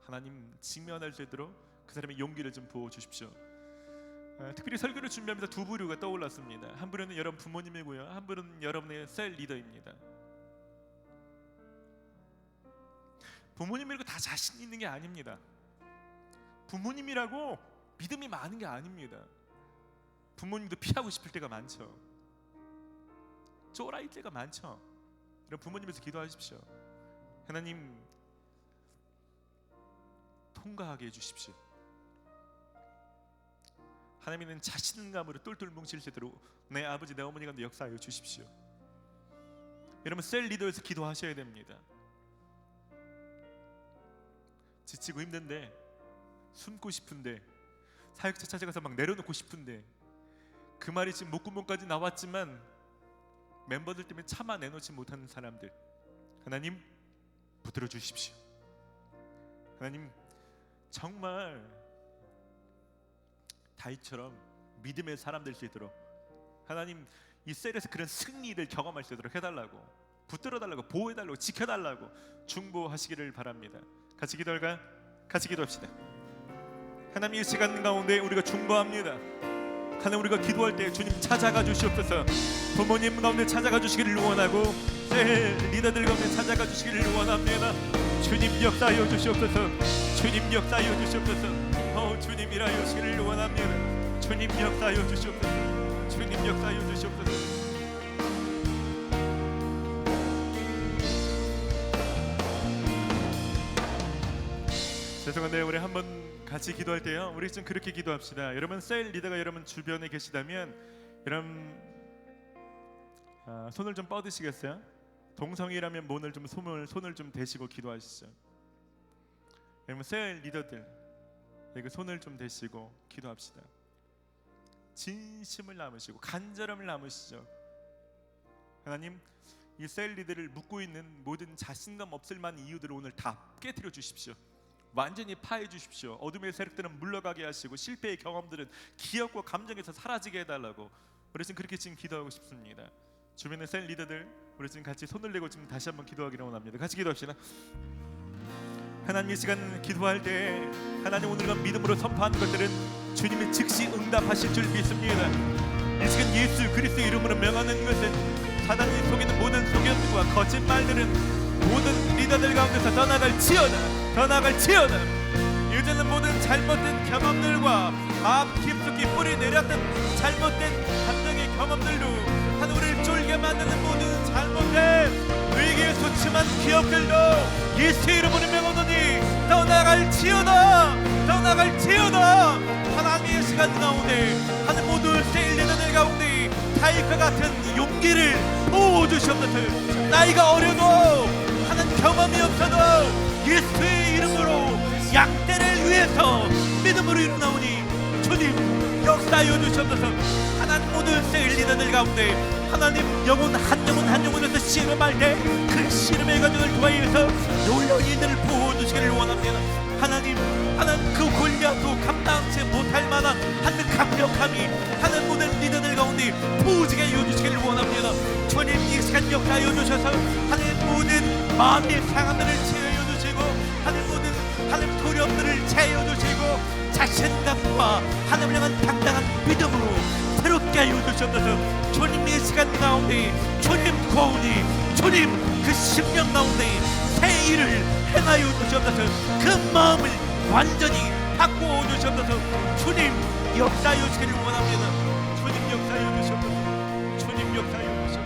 하나님 직면할 수 있도록 그 사람의 용기를 좀 부어주십시오. 특별히 설교를 준비하면서 두 부류가 떠올랐습니다. 한 부류는 여러분 부모님이고요, 한 부류는 여러분의 셀 리더입니다. 부모님이라고 다 자신 있는 게 아닙니다. 부모님이라고 믿음이 많은 게 아닙니다. 부모님도 피하고 싶을 때가 많죠. 쫄아있을 때가 많죠. 여러분 부모님에서 기도하십시오. 하나님 통과하게 해주십시오. 하나님은 자신감으로 똘똘 뭉칠 수 있도록 내 아버지 내 어머니 가운데 역사하여 주십시오. 여러분 셀 리더에서 기도하셔야 됩니다. 지치고 힘든데 숨고 싶은데 사역자 찾아가서 막 내려놓고 싶은데 그 말이 지금 목구멍까지 나왔지만 멤버들 때문에 차마 내놓지 못하는 사람들 하나님 붙들어 주십시오. 하나님 정말 다윗처럼 믿음의 사람 될 수 있도록 하나님 이 셀에서 그런 승리를 경험할 수 있도록 해달라고 붙들어달라고 보호해달라고 지켜달라고 중보하시기를 바랍니다. 같이 기도할까요? 같이 기도합시다. 하나님 이 시간 가운데 우리가 중보합니다. 하나님 우리가 기도할 때 주님 찾아가 주시옵소서. 부모님 가운데 찾아가 주시기를 원하고 셀 리더들 가운데 찾아가 주시기를 원합니다. 주님 역사하여 주시옵소서. 주님 역사하여 주시옵소서. 주님 일하여 주시기를 원합니다. 주님 역사하여 주시옵소서. 주님 역사하여 주시옵소서. 죄송한데 우리 한번 같이 기도할 때요 우리 좀 그렇게 기도합시다. 여러분 셀 리더가 여러분 주변에 계시다면 여러분 손을 좀 뻗으시겠어요? 동성이라면 손을 좀 대시고 기도하시죠. 여러분 셀 리더들 여기 손을 좀 대시고 기도합시다. 진심을 남으시고 간절함을 남으시죠. 하나님 이 셀 리더를 묶고 있는 모든 자신감 없을 만한 이유들을 오늘 다 깨뜨려 주십시오. 완전히 파해 주십시오. 어둠의 세력들은 물러가게 하시고 실패의 경험들은 기억과 감정에서 사라지게 해달라고 우리 지금 그렇게 지금 기도하고 싶습니다. 주변의 셀 리더들 우리 지금 같이 손을 내고 지금 다시 한번 기도하기를 원합니다. 같이 기도합시다. 하나님 이 시간 기도할 때 하나님 오늘과 믿음으로 선포하는 것들은 주님이 즉시 응답하실 줄 믿습니다. 이 시간 예수 그리스도의 이름으로 명하는 것은 사단이 속이는 모든 소견과 거짓말들은 모든 리더들 가운데서 떠나갈지어다. 이제는 모든 잘못된 경험들과 마음 깊숙이 뿌리 내렸던 잘못된 감정의 경험들로 하늘 우리를 쫄게 만드는 모든 잘못된 위기의 소침한 기억들도 예수의 이름으로 명하노니 떠나갈지어다. 하나님의 시간 가운데 하늘 모든 셀 리더들 가운데 다윗과 같은 용기를 부어주시옵소서. 나이가 어려도 하는 경험이 없어도 예수의 이름으로 양떼를 위해서 믿음으로 일어나오니 주님 역사하여 주시옵소서. 하나님 모든 셀 리더들 가운데 하나님 영혼 한 영혼에서 씨름할 때 그 씨름의 과정을 도와주셔서 놀라운 일들을 부어주시기를 원합니다. 하나님 그 골리앗도 감당치 못할 만한 하늘 강력함이 하늘 모든 리더들 가운데 부어지게 해주시기를 원합니다. 주님 이 시간 역사하여 주셔서 하늘 모든 마음의 상함들을 채워주시고 하늘 모든 하늘 두려움들을 채워주시고 자신감과 하나님을 향한 당당한 믿음으로 새롭게 하여 주시옵소서. 주님 이 시간 가운데 주님 고운이 주님 그 심령 가운데 새 일을 행하여 주시옵소서. 그 마음을 완전히 바꾸어 주시옵소서. 주님 역사하여 주시기를 원합니다. 주님 역사하여 주시옵소서. 주님 역사하여 주시옵소서.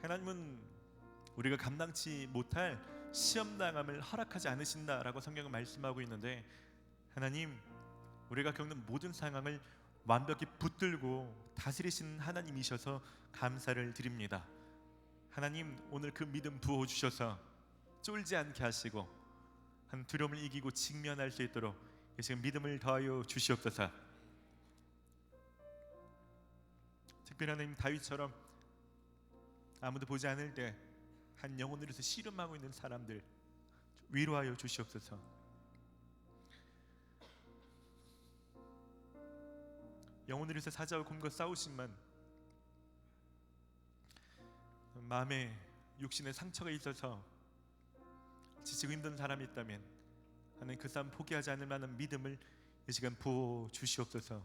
하나님은 우리가 감당치 못할 시험당함을 허락하지 않으신다라고 성경은 말씀하고 있는데, 하나님 우리가 겪는 모든 상황을 완벽히 붙들고 다스리시는 하나님이셔서 감사를 드립니다. 하나님 오늘 그 믿음 부어주셔서 쫄지 않게 하시고 한 두려움을 이기고 직면할 수 있도록 이 지금 믿음을 더하여 주시옵소서. 특별히 하나님 다윗처럼 아무도 보지 않을 때 한 영혼으로서 씨름하고 있는 사람들 위로하여 주시옵소서. 영혼으로서 사자와 곰과 싸우시만 마음에 육신에 상처가 있어서 지치고 힘든 사람이 있다면 하나님 그 사람 포기하지 않을 만한 믿음을 이 시간 부어 주시옵소서.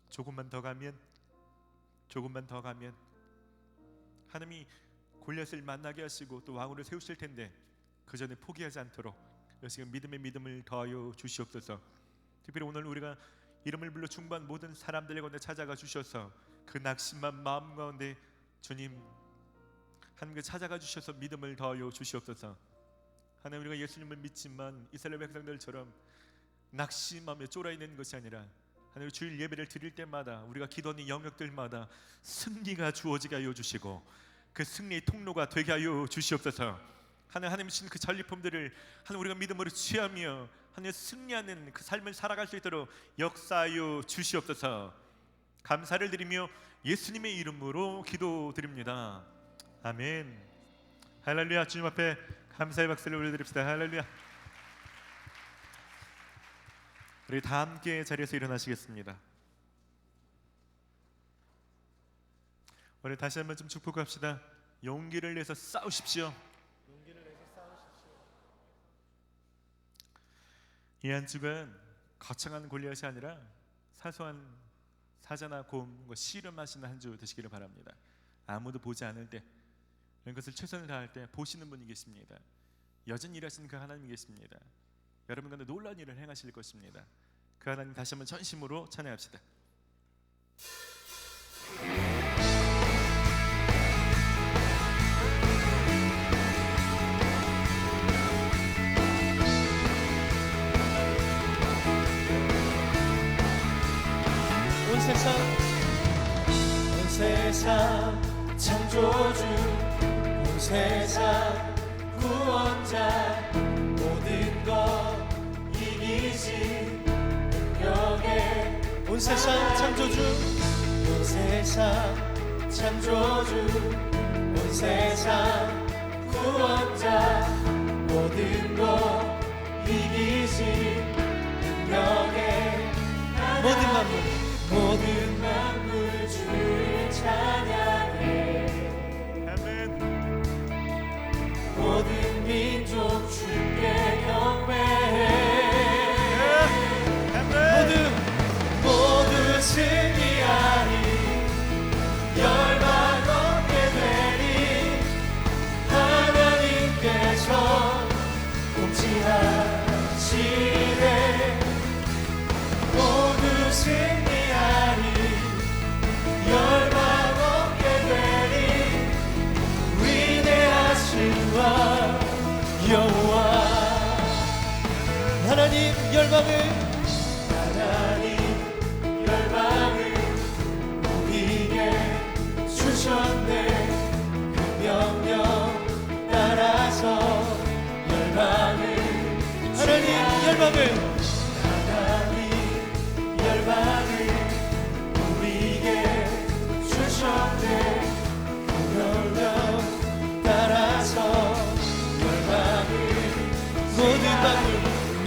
조금만 더 가면 하나님이 골리앗을 만나게 하시고 또 왕으로 세우실 텐데 그 전에 포기하지 않도록 지금 믿음의 믿음을 더하여 주시옵소서. 특별히 오늘 우리가 이름을 불러 중보한 모든 사람들 가운데 찾아가 주셔서 그 낙심한 마음 가운데 주님 하나님께 찾아가 주셔서 믿음을 더하여 주시옵소서. 하나님 우리가 예수님을 믿지만 이스라엘 백성들처럼 낙심하며 쫄아있는 것이 아니라 하나님 주일 예배를 드릴 때마다 우리가 기도하는 영역들마다 승리가 주어지게 하여 주시고 그 승리의 통로가 되게 하여 주시옵소서. 하나님 주신 그 전리품들을 하나님 우리가 믿음으로 취하며 하나님 승리하는 그 삶을 살아갈 수 있도록 역사하여 주시옵소서. 감사를 드리며 예수님의 이름으로 기도드립니다. 아멘. 할렐루야. 주님 앞에 감사의 박수를 올려드립시다. 할렐루야. 우리 다 함께 자리에서 일어나시겠습니다. 우리 다시 한번 좀 축복합시다. 용기를 내서 싸우십시오. 이 한 주간 거창한 골리앗이 아니라 사소한 사자나 곰과 씨름하시는 한 주 되시기를 바랍니다. 아무도 보지 않을 때 이런 것을 최선을 다할 때 보시는 분이 계십니다. 여전히 일하시는 그 하나님이 계십니다. 여러분 가운데 놀라운 일을 행하실 것입니다. 그 하나님 다시 한번 전심으로 찬양합시다. 온 세상 창조주, 온 세상 구원자, 모든 것 이기신 능력에 온 세상 창조주, 온 세상 창조주, 온 세상 구원자, 모든 것 이기신 능력에 모든 만물 주를 찬양해. 아멘. 모든 민족 주께 경배해. 모두 승리하리, 열방 얻게 되리. 하나님께서 통치하시네. 모두 승리하리, 열방 얻게 되리. 위대하신 왕 여호와. 하나님 열방을 우리에게 주셨네. 그 명령 따라서 열방을 하나님 열방을 우리에게 주셨네. 그 명령 따라서 열방을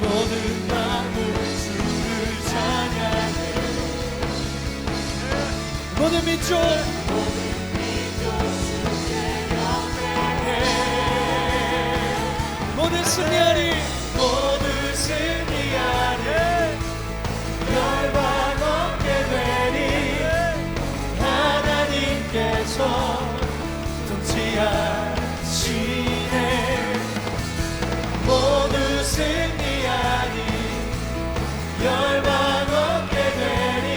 모든 만물 모든 민족 모든 승리하리 모든 승리하리 열방 얻게 되리 하나님께서 통치하시네 모두 승리하리 열방 얻게 되리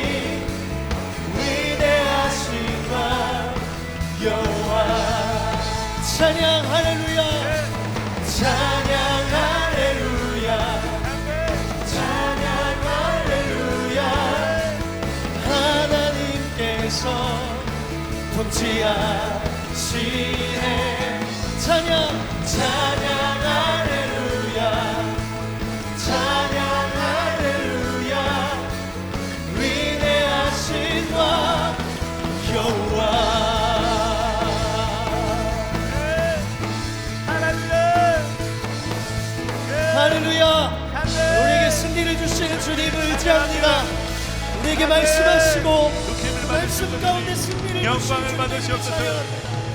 위대하신 왕 여호와 찬양 할렐루야 찬양 할렐루야 찬양 할렐루야 하나님께서 통치하시네 찬양 찬양 할렐루야 찬양 할렐루야 위대하신 왕 여호와 할렐루야 우리에게 승리를 주시는 주님을 의지합니다 우리에게 말씀하시고 그 말씀 가운데 승리를 영광을 주시는 받으시옵소서.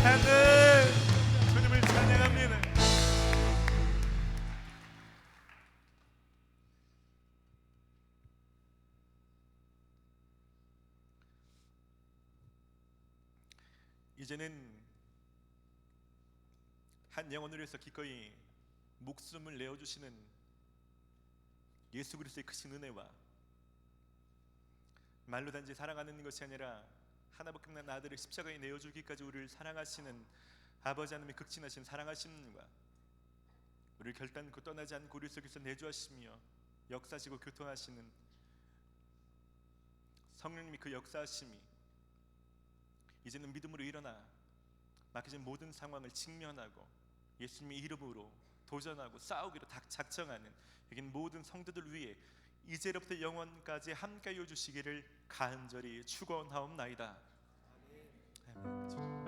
하늘 주님을 찬양합니다. 이제는 한 영혼을 위해서 기꺼이 목숨을 내어주시는 예수 그리스도의 크신 은혜와 말로 단지 사랑하는 것이 아니라 하나밖에 없는 아들을 십자가에 내어주기까지 우리를 사랑하시는 아버지 하나님의 극진하신 사랑하심과 우리를 결단코 떠나지 않고 우리 속에서 내주하시며 역사하시고 교통하시는 성령님이 그 역사하심이 이제는 믿음으로 일어나 막혀진 모든 상황을 직면하고 예수님의 이름으로 도전하고 싸우기로 작정하는 여긴 모든 성도들 위해 이제로부터 영원까지 함께하여 주시기를 간절히 축원하옵나이다. 아멘.